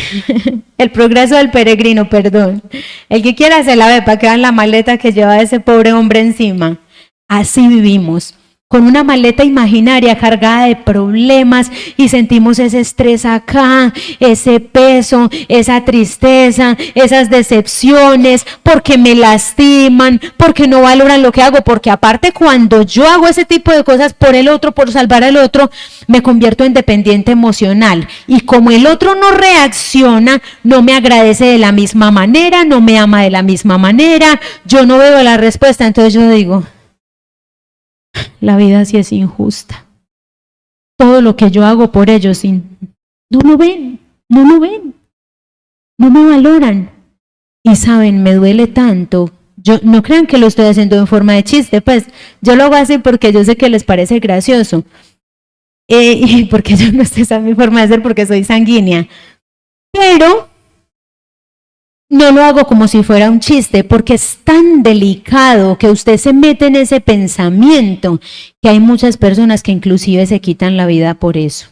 El progreso del peregrino, perdón. El que quiera se la ve para que vean la maleta que lleva ese pobre hombre encima. Así vivimos. con una maleta imaginaria cargada de problemas y sentimos ese estrés acá, ese peso, esa tristeza, esas decepciones, porque me lastiman, porque no valoran lo que hago, porque aparte cuando yo hago ese tipo de cosas por el otro, por salvar al otro, me convierto en dependiente emocional y como el otro no reacciona, no me agradece de la misma manera, no me ama de la misma manera, yo no veo la respuesta, entonces yo digo, la vida sí es injusta. Todo lo que yo hago por ellos no lo ven, no me valoran. Y saben, me duele tanto. Yo no crean que lo estoy haciendo en forma de chiste, pues yo lo hago así porque yo sé que les parece gracioso. Y porque yo no sé, esa es mi forma de ser porque soy sanguínea. Pero no lo hago como si fuera un chiste, porque es tan delicado que usted se mete en ese pensamiento que hay muchas personas que inclusive se quitan la vida por eso.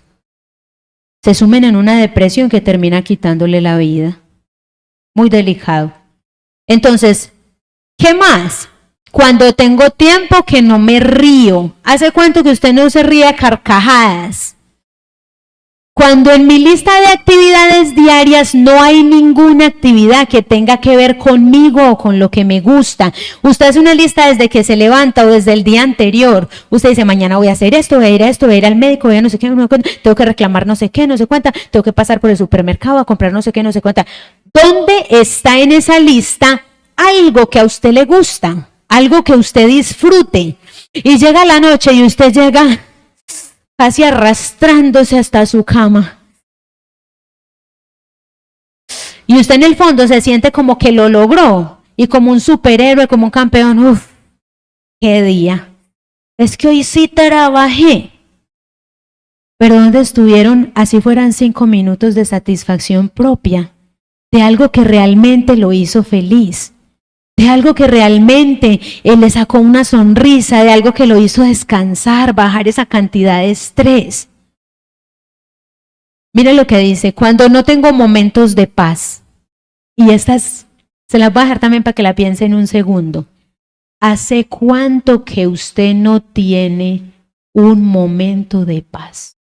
Se sumen en una depresión que termina quitándole la vida. Muy delicado. Entonces, ¿qué más? Cuando tengo tiempo que no me río. ¿Hace cuánto que usted no se ríe a carcajadas? Cuando en mi lista de actividades diarias no hay ninguna actividad que tenga que ver conmigo o con lo que me gusta. Usted hace una lista desde que se levanta o desde el día anterior. Usted dice, mañana voy a hacer esto, voy a ir a esto, voy a ir al médico, voy a no sé qué, tengo que reclamar no sé qué, no sé cuánta, tengo que pasar por el supermercado a comprar no sé qué, no sé cuánta. ¿Dónde está en esa lista algo que a usted le gusta? Algo que usted disfrute. Y llega la noche y usted llega casi arrastrándose hasta su cama. Y usted en el fondo se siente como que lo logró y como un superhéroe, como un campeón. ¡Uf! ¡Qué día! Es que hoy sí trabajé. Pero ¿dónde estuvieron? Así fueran 5 minutos de satisfacción propia, de algo que realmente lo hizo feliz, de algo que realmente él le sacó una sonrisa, de algo que lo hizo descansar, bajar esa cantidad de estrés. Mire lo que dice, cuando no tengo momentos de paz, y estas se las voy a dejar también para que la piense en un segundo. ¿Hace cuánto que usted no tiene un momento de paz?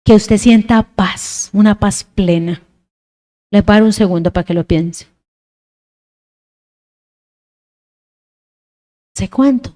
Que usted sienta paz, una paz plena. Les voy a dar un segundo para que lo piense. ¿Hace cuánto?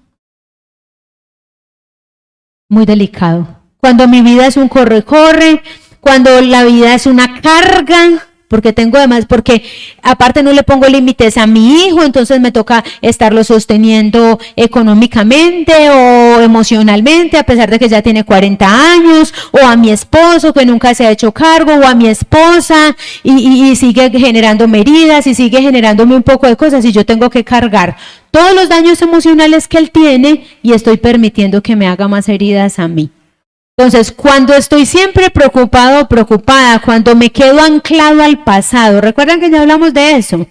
Muy delicado. Cuando mi vida es un corre-corre, cuando la vida es una carga, porque tengo además, porque aparte no le pongo límites a mi hijo, entonces me toca estarlo sosteniendo económicamente o emocionalmente, a pesar de que ya tiene 40 años, o a mi esposo que nunca se ha hecho cargo, o a mi esposa, y sigue generándome heridas, y sigue generándome un poco de cosas, y yo tengo que cargar todos los daños emocionales que él tiene, y estoy permitiendo que me haga más heridas a mí. Entonces, cuando estoy siempre preocupado o preocupada, cuando me quedo anclado al pasado, ¿recuerdan que ya hablamos de eso?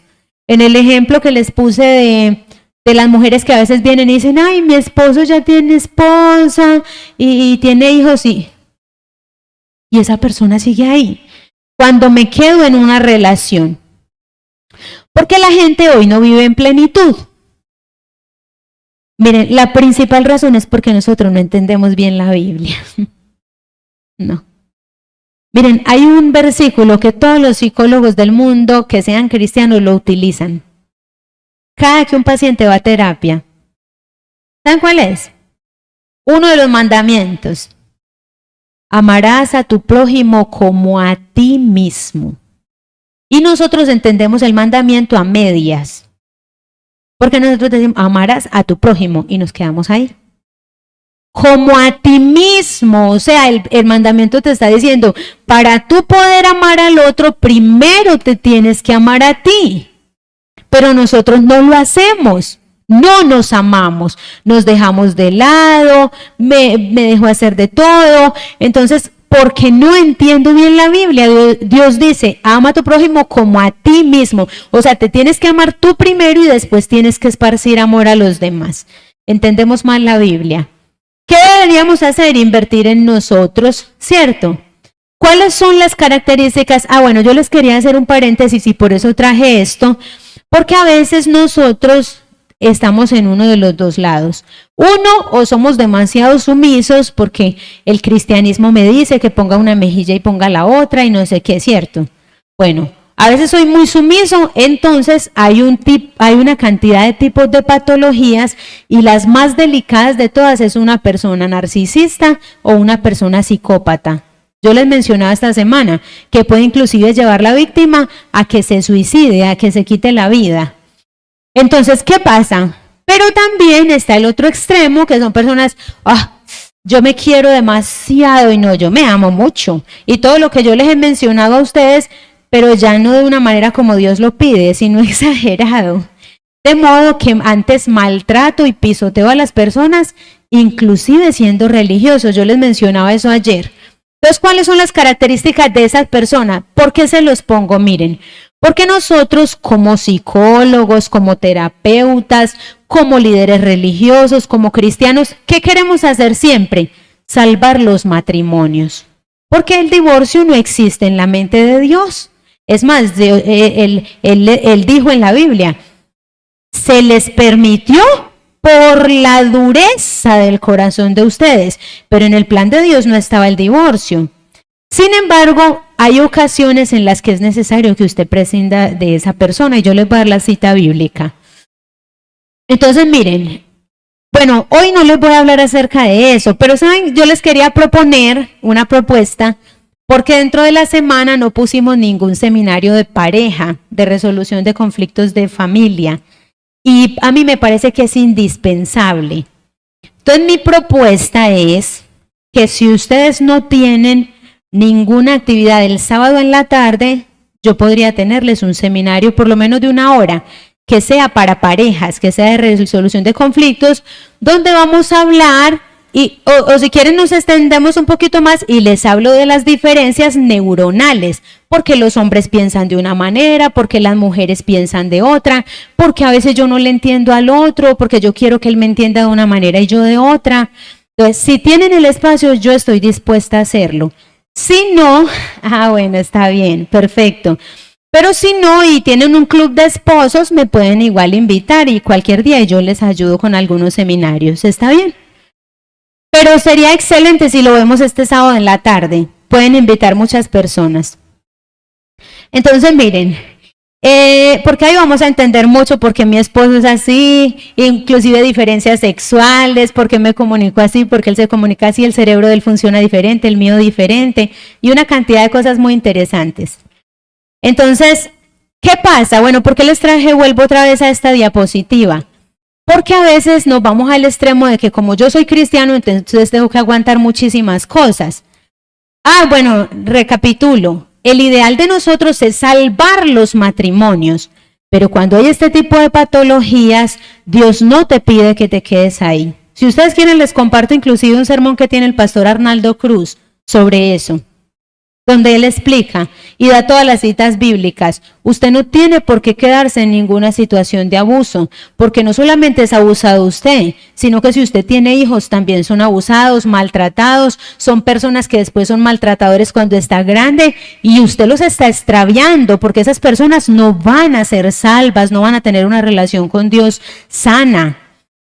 En el ejemplo que les puse de las mujeres que a veces vienen y dicen, ay, mi esposo ya tiene esposa y tiene hijos y esa persona sigue ahí. Cuando me quedo en una relación, porque la gente hoy no vive en plenitud. Miren, la principal razón es porque nosotros no entendemos bien la Biblia. No. Miren, hay un versículo que todos los psicólogos del mundo que sean cristianos lo utilizan. Cada que un paciente va a terapia, ¿saben cuál es? Uno de los mandamientos. Amarás a tu prójimo como a ti mismo. Y nosotros entendemos el mandamiento a medias. Porque nosotros decimos, amarás a tu prójimo y nos quedamos ahí. Como a ti mismo, o sea, el mandamiento te está diciendo, para tú poder amar al otro, primero te tienes que amar a ti. Pero nosotros no lo hacemos, no nos amamos, nos dejamos de lado, me dejo hacer de todo. Entonces, porque no entiendo bien la Biblia, Dios dice, ama a tu prójimo como a ti mismo. O sea, te tienes que amar tú primero y después tienes que esparcir amor a los demás. Entendemos mal la Biblia. ¿Qué deberíamos hacer? Invertir en nosotros, ¿cierto? ¿Cuáles son las características? Bueno, yo les quería hacer un paréntesis y por eso traje esto, porque a veces nosotros estamos en uno de los dos lados. Uno, o somos demasiado sumisos porque el cristianismo me dice que ponga una mejilla y ponga la otra y no sé qué es cierto. Bueno, a veces soy muy sumiso, entonces hay una cantidad de tipos de patologías y las más delicadas de todas es una persona narcisista o una persona psicópata. Yo les mencionaba esta semana que puede inclusive llevar la víctima a que se suicide, a que se quite la vida. Entonces, ¿qué pasa? Pero también está el otro extremo, que son personas, yo me quiero demasiado y no, yo me amo mucho. Y todo lo que yo les he mencionado a ustedes, pero ya no de una manera como Dios lo pide, sino exagerado. De modo que antes maltrato y pisoteo a las personas, inclusive siendo religiosos. Yo les mencionaba eso ayer. Entonces, ¿cuáles son las características de esas personas? ¿Por qué se los pongo? Miren, porque nosotros como psicólogos, como terapeutas, como líderes religiosos, como cristianos, ¿qué queremos hacer siempre? Salvar los matrimonios. Porque el divorcio no existe en la mente de Dios. Es más, él dijo en la Biblia, se les permitió por la dureza del corazón de ustedes, pero en el plan de Dios no estaba el divorcio. Sin embargo, hay ocasiones en las que es necesario que usted prescinda de esa persona, y yo les voy a dar la cita bíblica. Entonces, miren, bueno, hoy no les voy a hablar acerca de eso, pero saben, yo les quería proponer una propuesta, porque dentro de la semana no pusimos ningún seminario de pareja, de resolución de conflictos de familia. Y a mí me parece que es indispensable. Entonces mi propuesta es que si ustedes no tienen ninguna actividad el sábado en la tarde, yo podría tenerles un seminario por lo menos de 1 hora, que sea para parejas, que sea de resolución de conflictos, donde vamos a hablar, o si quieren nos extendemos un poquito más y les hablo de las diferencias neuronales, porque los hombres piensan de una manera, porque las mujeres piensan de otra, porque a veces yo no le entiendo al otro, porque yo quiero que él me entienda de una manera y yo de otra. Entonces, si tienen el espacio, yo estoy dispuesta a hacerlo. Si no, bueno, está bien, perfecto. Pero si no y tienen un club de esposos, me pueden igual invitar y cualquier día yo les ayudo con algunos seminarios, ¿está bien? Pero sería excelente si lo vemos este sábado en la tarde. Pueden invitar muchas personas. Entonces, miren, porque ahí vamos a entender mucho por qué mi esposo es así, inclusive diferencias sexuales, por qué me comunico así, porque él se comunica así, el cerebro de él funciona diferente, el mío diferente, y una cantidad de cosas muy interesantes. Entonces, ¿qué pasa? Bueno, ¿por qué les vuelvo otra vez a esta diapositiva? Porque a veces nos vamos al extremo de que como yo soy cristiano, entonces tengo que aguantar muchísimas cosas. Bueno, recapitulo. El ideal de nosotros es salvar los matrimonios, pero cuando hay este tipo de patologías, Dios no te pide que te quedes ahí. Si ustedes quieren, les comparto inclusive un sermón que tiene el pastor Arnaldo Cruz sobre eso, donde él explica y da todas las citas bíblicas. Usted no tiene por qué quedarse en ninguna situación de abuso, porque no solamente es abusado usted, sino que si usted tiene hijos también son abusados, maltratados, son personas que después son maltratadores cuando está grande y usted los está extraviando, porque esas personas no van a ser salvas, no van a tener una relación con Dios sana.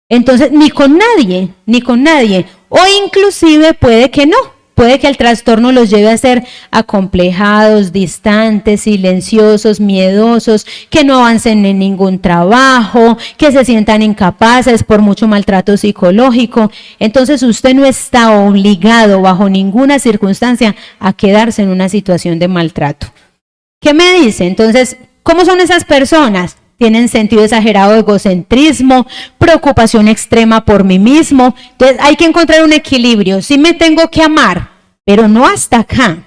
Entonces, ni con nadie, o inclusive puede que no. Puede que el trastorno los lleve a ser acomplejados, distantes, silenciosos, miedosos, que no avancen en ningún trabajo, que se sientan incapaces por mucho maltrato psicológico. Entonces usted no está obligado bajo ninguna circunstancia a quedarse en una situación de maltrato. ¿Qué me dice? Entonces, ¿cómo son esas personas? Tienen sentido exagerado de egocentrismo, preocupación extrema por mí mismo. Entonces hay que encontrar un equilibrio. Sí me tengo que amar, pero no hasta acá.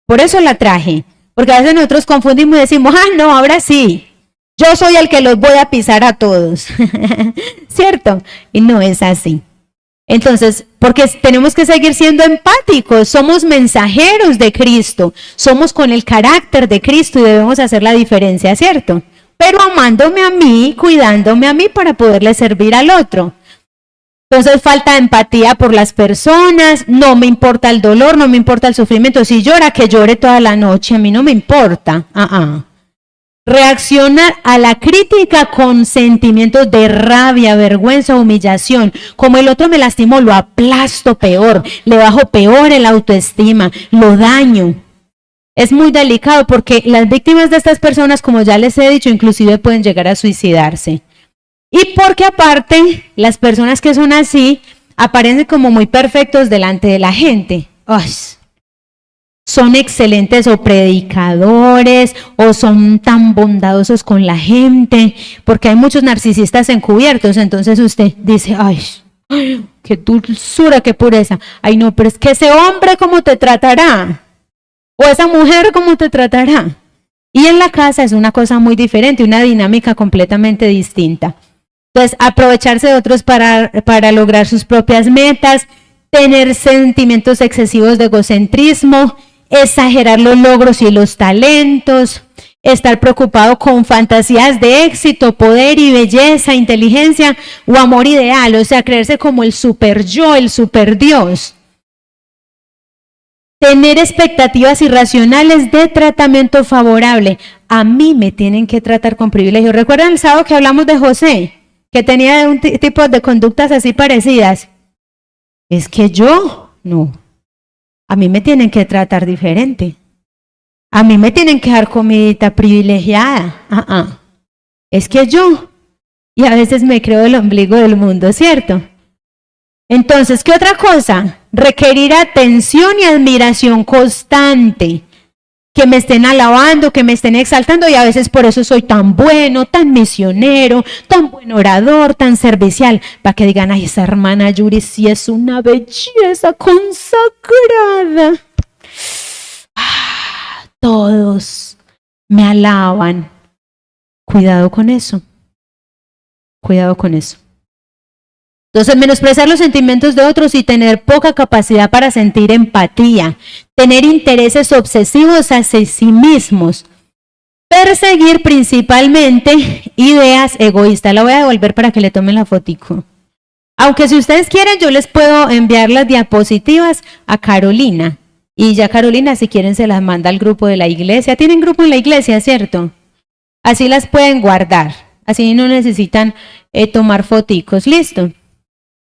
Por eso la traje. Porque a veces nosotros confundimos y decimos, no, ahora sí. Yo soy el que los voy a pisar a todos. ¿Cierto? Y no es así. Entonces, porque tenemos que seguir siendo empáticos, somos mensajeros de Cristo, somos con el carácter de Cristo y debemos hacer la diferencia, ¿cierto? Pero amándome a mí, cuidándome a mí para poderle servir al otro. Entonces falta empatía por las personas, no me importa el dolor, no me importa el sufrimiento. Si llora, que llore toda la noche, a mí no me importa. Reacciona a la crítica con sentimientos de rabia, vergüenza, humillación. Como el otro me lastimó, lo aplasto peor, le bajo peor el autoestima, lo daño. Es muy delicado porque las víctimas de estas personas, como ya les he dicho, inclusive pueden llegar a suicidarse. Y porque aparte, las personas que son así aparecen como muy perfectos delante de la gente. ¡Ay! Son excelentes o predicadores o son tan bondadosos con la gente, porque hay muchos narcisistas encubiertos. Entonces usted dice, ay, qué dulzura, qué pureza. Ay, no, pero es que ese hombre cómo te tratará, o esa mujer cómo te tratará. Y en la casa es una cosa muy diferente, una dinámica completamente distinta. Entonces, aprovecharse de otros para lograr sus propias metas, tener sentimientos excesivos de egocentrismo, exagerar los logros y los talentos, estar preocupado con fantasías de éxito, poder y belleza, inteligencia o amor ideal, o sea, creerse como el super yo, el super Dios. Tener expectativas irracionales de tratamiento favorable. A mí me tienen que tratar con privilegio. ¿Recuerdan el sábado que hablamos de José? Que tenía un tipo de conductas así parecidas. Es que yo, no. A mí me tienen que tratar diferente. A mí me tienen que dar comidita privilegiada. Es que yo. Y a veces me creo el ombligo del mundo, ¿cierto? Entonces, ¿qué otra cosa? Requerir atención y admiración constante. Que me estén alabando, que me estén exaltando, y a veces por eso soy tan bueno, tan misionero, tan buen orador, tan servicial, para que digan, ay, esa hermana Yuri sí es una belleza consagrada. Todos me alaban. Cuidado con eso. Cuidado con eso. Entonces, menospreciar los sentimientos de otros y tener poca capacidad para sentir empatía, tener intereses obsesivos hacia sí mismos, perseguir principalmente ideas egoístas. La voy a devolver para que le tomen la fotico. Aunque si ustedes quieren, yo les puedo enviar las diapositivas a Carolina. Y ya Carolina, si quieren, se las manda al grupo de la iglesia. Tienen grupo en la iglesia, ¿cierto? Así las pueden guardar. Así no necesitan tomar foticos. ¿Listo?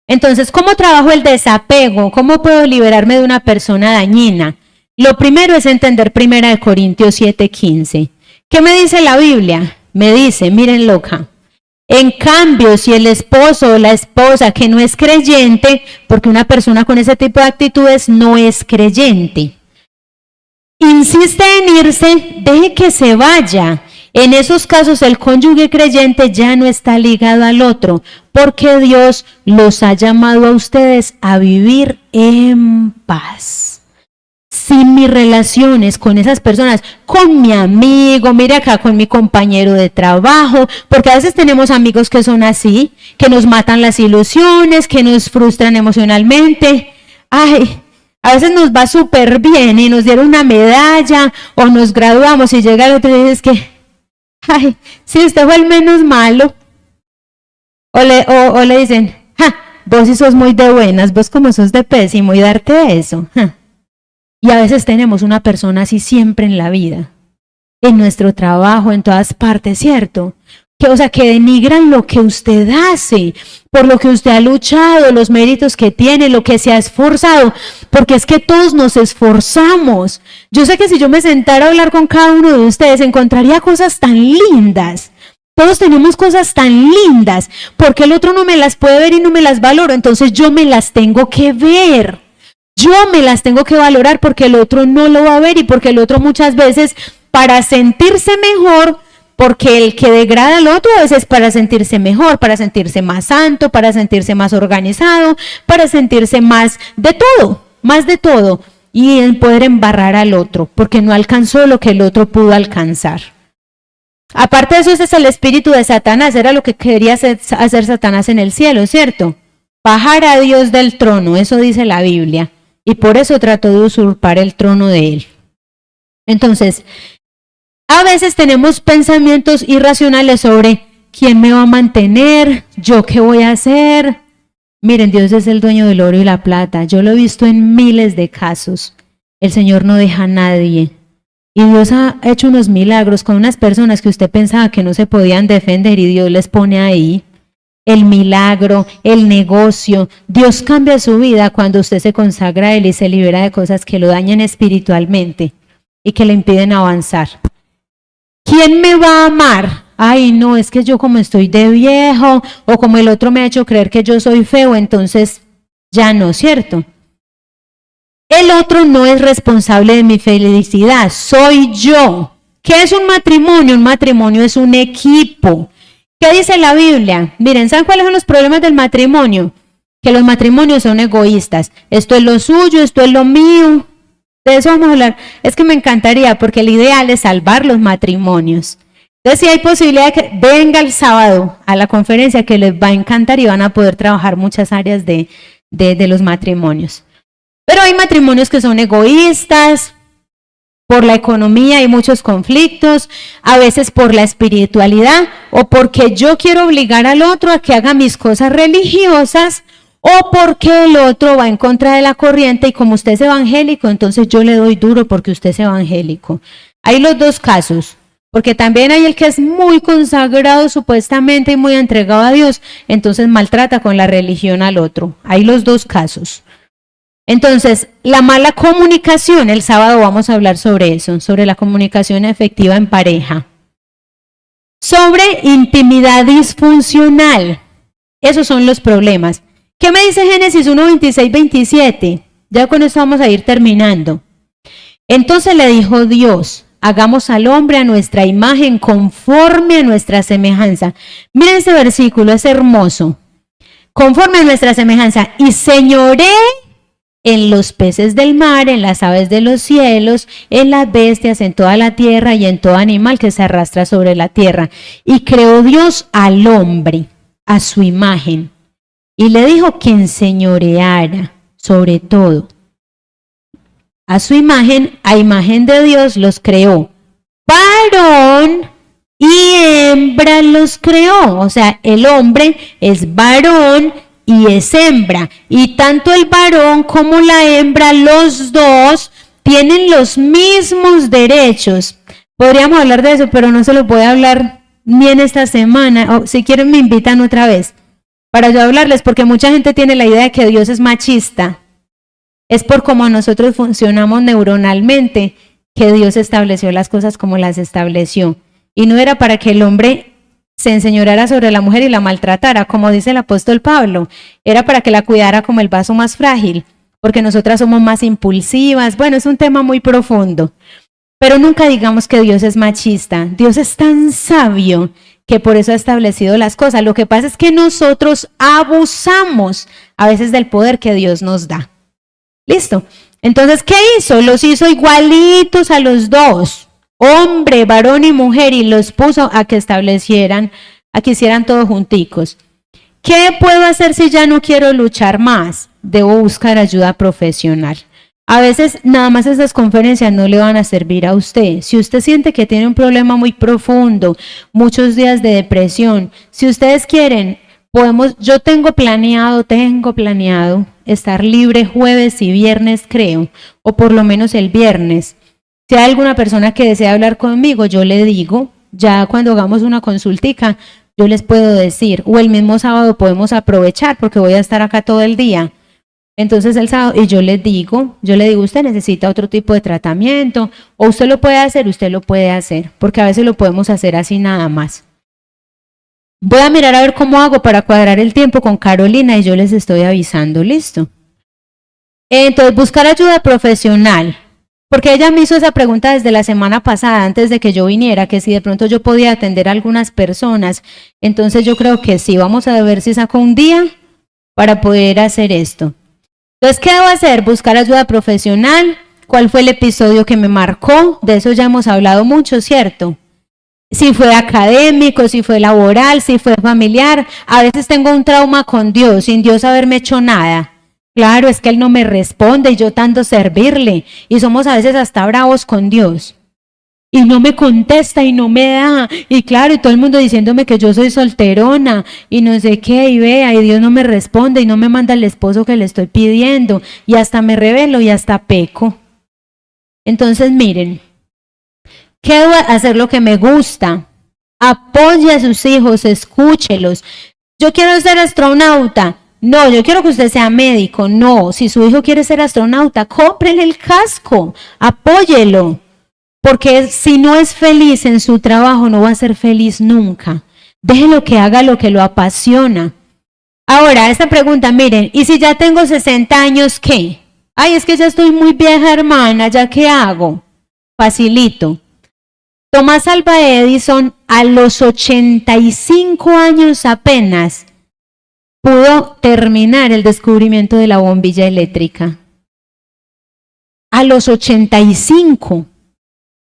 Entonces, ¿cómo trabajo el desapego? ¿Cómo puedo liberarme de una persona dañina? Lo primero es entender 1 Corintios 7:15. ¿Qué me dice la Biblia? Me dice, miren loca, en cambio, si el esposo o la esposa que no es creyente, porque una persona con ese tipo de actitudes no es creyente, insiste en irse, deje que se vaya. En esos casos el cónyuge creyente ya no está ligado al otro, porque Dios los ha llamado a ustedes a vivir en paz. Si mis relaciones con esas personas, con mi amigo, mire acá, con mi compañero de trabajo, porque a veces tenemos amigos que son así, que nos matan las ilusiones, que nos frustran emocionalmente. Ay, a veces nos va súper bien y nos dieron una medalla o nos graduamos y llega el otro y dices que ay, si usted fue el menos malo. O le dicen, ja, vos sí sos muy de buenas, vos como sos de pésimo y darte eso. Ja. Y a veces tenemos una persona así siempre en la vida, en nuestro trabajo, en todas partes, ¿cierto? Que denigran lo que usted hace, por lo que usted ha luchado, los méritos que tiene, lo que se ha esforzado, porque es que todos nos esforzamos. Yo sé que si yo me sentara a hablar con cada uno de ustedes, encontraría cosas tan lindas. Todos tenemos cosas tan lindas, porque el otro no me las puede ver y no me las valoro, entonces yo me las tengo que ver. Yo me las tengo que valorar porque el otro no lo va a ver y porque el otro muchas veces, para sentirse mejor, porque el que degrada al otro a veces para sentirse mejor, para sentirse más santo, para sentirse más organizado, para sentirse más de todo, y el poder embarrar al otro, porque no alcanzó lo que el otro pudo alcanzar. Aparte de eso, ese es el espíritu de Satanás, era lo que quería hacer Satanás en el cielo, ¿cierto? Bajar a Dios del trono, eso dice la Biblia, y por eso trató de usurpar el trono de él. Entonces, a veces tenemos pensamientos irracionales sobre quién me va a mantener, yo qué voy a hacer. Miren, Dios es el dueño del oro y la plata. Yo lo he visto en miles de casos. El Señor no deja a nadie. Y Dios ha hecho unos milagros con unas personas que usted pensaba que no se podían defender y Dios les pone ahí el milagro, el negocio. Dios cambia su vida cuando usted se consagra a Él y se libera de cosas que lo dañan espiritualmente y que le impiden avanzar. ¿Quién me va a amar? Ay, no, es que yo como estoy de viejo o como el otro me ha hecho creer que yo soy feo, entonces ya no, ¿cierto? El otro no es responsable de mi felicidad, soy yo. ¿Qué es un matrimonio? Un matrimonio es un equipo. ¿Qué dice la Biblia? Miren, ¿saben cuáles son los problemas del matrimonio? Que los matrimonios son egoístas. Esto es lo suyo, esto es lo mío. De eso vamos a hablar. Es que me encantaría porque el ideal es salvar los matrimonios. Entonces, si hay posibilidad de que venga el sábado a la conferencia, que les va a encantar y van a poder trabajar muchas áreas de los matrimonios. Pero hay matrimonios que son egoístas, por la economía hay muchos conflictos, a veces por la espiritualidad o porque yo quiero obligar al otro a que haga mis cosas religiosas o porque el otro va en contra de la corriente y como usted es evangélico, entonces yo le doy duro porque usted es evangélico. Hay los dos casos, porque también hay el que es muy consagrado supuestamente y muy entregado a Dios, entonces maltrata con la religión al otro. Hay los dos casos. Entonces, la mala comunicación, el sábado vamos a hablar sobre eso, sobre la comunicación efectiva en pareja. Sobre intimidad disfuncional, esos son los problemas. ¿Qué me dice Génesis 1, 26, 27? Ya con esto vamos a ir terminando. Entonces le dijo Dios, hagamos al hombre a nuestra imagen conforme a nuestra semejanza. Miren ese versículo, es hermoso. Conforme a nuestra semejanza, y señoré en los peces del mar, en las aves de los cielos, en las bestias, en toda la tierra y en todo animal que se arrastra sobre la tierra. Y creó Dios al hombre a su imagen y le dijo que enseñoreara sobre todo. A su imagen, a imagen de Dios los creó. Varón y hembra los creó. O sea, el hombre es varón y es hembra, y tanto el varón como la hembra, los dos tienen los mismos derechos. Podríamos hablar de eso, pero no se lo voy a hablar ni en esta semana, o si quieren me invitan otra vez para yo hablarles, porque mucha gente tiene la idea de que Dios es machista. Es por cómo nosotros funcionamos neuronalmente que Dios estableció las cosas como las estableció, y no era para que el hombre se enseñoreara sobre la mujer y la maltratara, como dice el apóstol Pablo, era para que la cuidara como el vaso más frágil, porque nosotras somos más impulsivas. Bueno, es un tema muy profundo, pero nunca digamos que Dios es machista. Dios es tan sabio que por eso ha establecido las cosas. Lo que pasa es que nosotros abusamos a veces del poder que Dios nos da. ¿Listo? Entonces, ¿qué hizo? Los hizo igualitos a los dos. Hombre, varón y mujer, y los puso a que establecieran, a que hicieran todos junticos. ¿Qué puedo hacer si ya no quiero luchar más? Debo buscar ayuda profesional. A veces nada más esas conferencias no le van a servir a usted. Si usted siente que tiene un problema muy profundo, muchos días de depresión, si ustedes quieren, yo tengo planeado estar libre jueves y viernes, creo, o por lo menos el viernes. Si hay alguna persona que desea hablar conmigo, yo le digo, ya cuando hagamos una consultica, yo les puedo decir, o el mismo sábado podemos aprovechar porque voy a estar acá todo el día. Entonces el sábado, y yo le digo, usted necesita otro tipo de tratamiento, o usted lo puede hacer, porque a veces lo podemos hacer así nada más. Voy a mirar a ver cómo hago para cuadrar el tiempo con Carolina y yo les estoy avisando, ¿listo? Entonces, buscar ayuda profesional. Porque ella me hizo esa pregunta desde la semana pasada, antes de que yo viniera, que si de pronto yo podía atender a algunas personas. Entonces yo creo que sí, vamos a ver si saco un día para poder hacer esto. Entonces, ¿qué debo hacer? Buscar ayuda profesional. ¿Cuál fue el episodio que me marcó? De eso ya hemos hablado mucho, ¿cierto? Si fue académico, si fue laboral, si fue familiar. A veces tengo un trauma con Dios, sin Dios haberme hecho nada. Claro, es que Él no me responde y yo tanto servirle. Y somos a veces hasta bravos con Dios. Y no me contesta y no me da. Y claro, y todo el mundo diciéndome que yo soy solterona y no sé qué, y vea, y Dios no me responde y no me manda el esposo que le estoy pidiendo. Y hasta me rebelo y hasta peco. Entonces, miren, ¿Qué debo hacer? Lo que me gusta. Apoye a sus hijos, escúchelos. Yo quiero ser astronauta. No, yo quiero que usted sea médico. No, si su hijo quiere ser astronauta, cómprele el casco, apóyelo. Porque si no es feliz en su trabajo, no va a ser feliz nunca. Déjelo que haga lo que lo apasiona. Ahora, esta pregunta, miren, ¿y si ya tengo 60 años, qué? Ay, es que ya estoy muy vieja, hermana, ¿ya qué hago? Facilito. Tomás Alva Edison, a los 85 años apenas, pudo terminar el descubrimiento de la bombilla eléctrica. A los 85.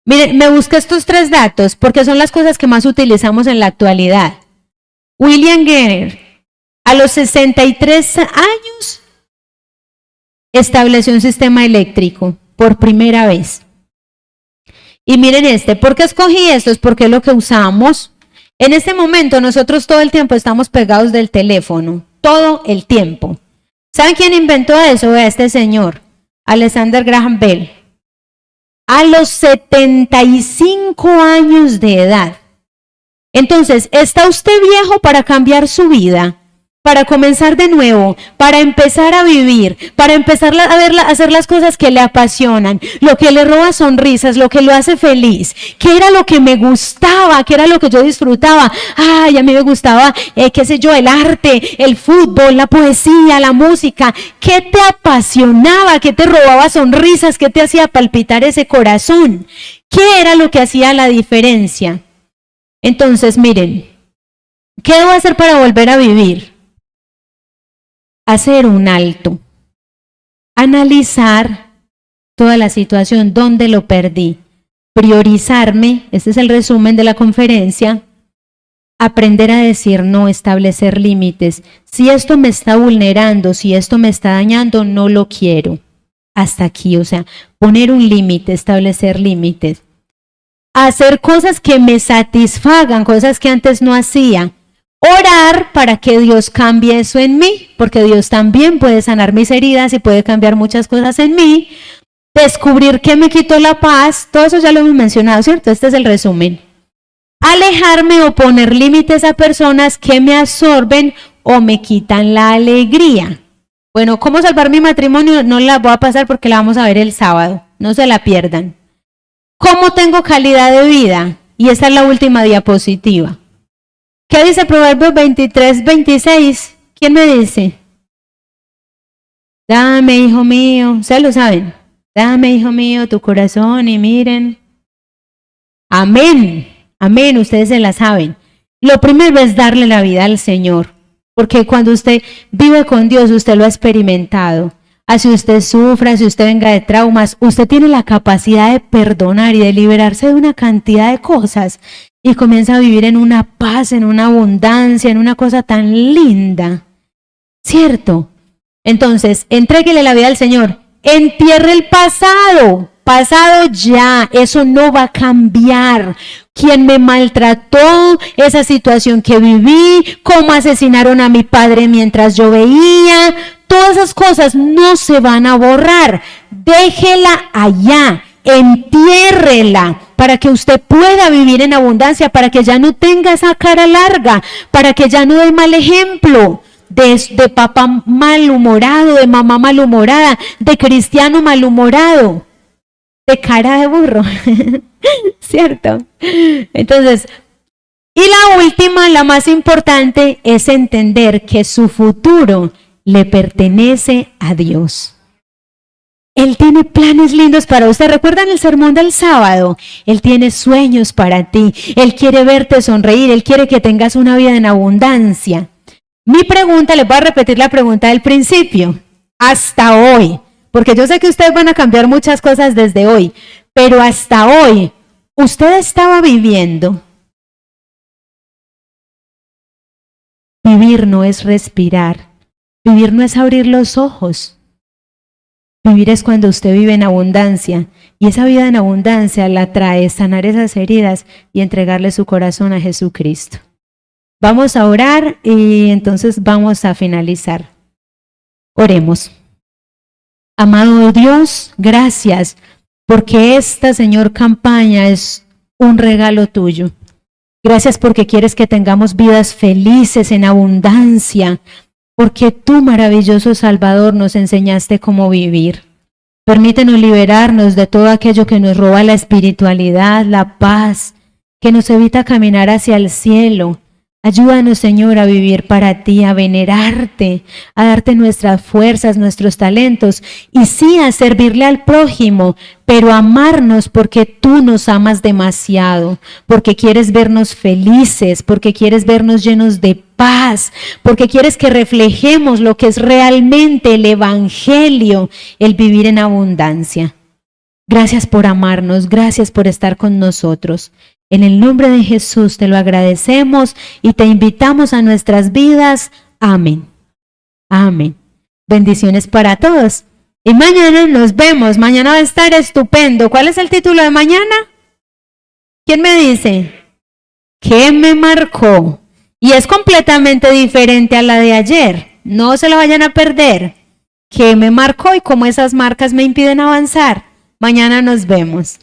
Miren, me busqué estos 3 datos porque son las cosas que más utilizamos en la actualidad. William Gehrer, a los 63 años, estableció un sistema eléctrico por primera vez. Y miren ¿por qué escogí esto? Es porque es lo que usamos. En este momento nosotros todo el tiempo estamos pegados del teléfono, todo el tiempo. ¿Saben quién inventó eso? Vea, este señor, Alexander Graham Bell. A los 75 años de edad. Entonces, ¿está usted viejo para cambiar su vida? Para comenzar de nuevo, para empezar a vivir, para empezar a hacer las cosas que le apasionan, lo que le roba sonrisas, lo que lo hace feliz. ¿Qué era lo que me gustaba? ¿Qué era lo que yo disfrutaba? Ay, a mí me gustaba, qué sé yo, el arte, el fútbol, la poesía, la música. ¿Qué te apasionaba? ¿Qué te robaba sonrisas? ¿Qué te hacía palpitar ese corazón? ¿Qué era lo que hacía la diferencia? Entonces, miren, ¿qué debo hacer para volver a vivir? Hacer un alto, analizar toda la situación, dónde lo perdí, priorizarme, este es el resumen de la conferencia, aprender a decir no, establecer límites. Si esto me está vulnerando, si esto me está dañando, no lo quiero. Hasta aquí, o sea, poner un límite, establecer límites. Hacer cosas que me satisfagan, cosas que antes no hacía. Orar para que Dios cambie eso en mí, porque Dios también puede sanar mis heridas y puede cambiar muchas cosas en mí. Descubrir que me quitó la paz, todo eso ya lo hemos mencionado, ¿cierto? Este es el resumen. Alejarme o poner límites a personas que me absorben o me quitan la alegría. Bueno, ¿cómo salvar mi matrimonio? No la voy a pasar porque la vamos a ver el sábado, no se la pierdan. ¿Cómo tengo calidad de vida? Y esta es la última diapositiva. ¿Qué dice Proverbios 23, 26? ¿Quién me dice? Dame, hijo mío, ustedes lo saben. Dame, hijo mío, tu corazón y miren. Amén, amén, ustedes se la saben. Lo primero es darle la vida al Señor, porque cuando usted vive con Dios, usted lo ha experimentado. Así usted sufra, si usted venga de traumas, usted tiene la capacidad de perdonar y de liberarse de una cantidad de cosas y comienza a vivir en una paz, en una abundancia, en una cosa tan linda. ¿Cierto? Entonces, entréguele la vida al Señor. Entierre el pasado. Pasado ya, eso no va a cambiar. Quien me maltrató, esa situación que viví, cómo asesinaron a mi padre mientras yo veía, todas esas cosas no se van a borrar. Déjela allá, entiérrela para que usted pueda vivir en abundancia, para que ya no tenga esa cara larga, para que ya no dé mal ejemplo. De papá malhumorado, de mamá malhumorada, de cristiano malhumorado, de cara de burro, ¿cierto? Entonces, y la última, la más importante, es entender que su futuro le pertenece a Dios. Él tiene planes lindos para usted. ¿Recuerdan el sermón del sábado? Él tiene sueños para ti. Él quiere verte sonreír. Él quiere que tengas una vida en abundancia. Mi pregunta, les voy a repetir la pregunta del principio. Hasta hoy, porque yo sé que ustedes van a cambiar muchas cosas desde hoy, pero hasta hoy, ¿usted estaba viviendo? Vivir no es respirar. Vivir no es abrir los ojos. Vivir es cuando usted vive en abundancia, y esa vida en abundancia la trae sanar esas heridas y entregarle su corazón a Jesucristo. Vamos a orar y entonces vamos a finalizar. Oremos. Amado Dios, gracias porque esta, Señor, campaña es un regalo tuyo. Gracias porque quieres que tengamos vidas felices en abundancia, porque tú, maravilloso Salvador, nos enseñaste cómo vivir. Permítenos liberarnos de todo aquello que nos roba la espiritualidad, la paz, que nos evita caminar hacia el cielo. Ayúdanos, Señor, a vivir para ti, a venerarte, a darte nuestras fuerzas, nuestros talentos y sí a servirle al prójimo, pero amarnos porque tú nos amas demasiado, porque quieres vernos felices, porque quieres vernos llenos de paz, porque quieres que reflejemos lo que es realmente el evangelio, el vivir en abundancia. Gracias por amarnos, gracias por estar con nosotros. En el nombre de Jesús te lo agradecemos y te invitamos a nuestras vidas. Amén. Amén. Bendiciones para todos. Y mañana nos vemos. Mañana va a estar estupendo. ¿Cuál es el título de mañana? ¿Quién me dice? ¿Qué me marcó? Y es completamente diferente a la de ayer. No se la vayan a perder. ¿Qué me marcó y cómo esas marcas me impiden avanzar? Mañana nos vemos.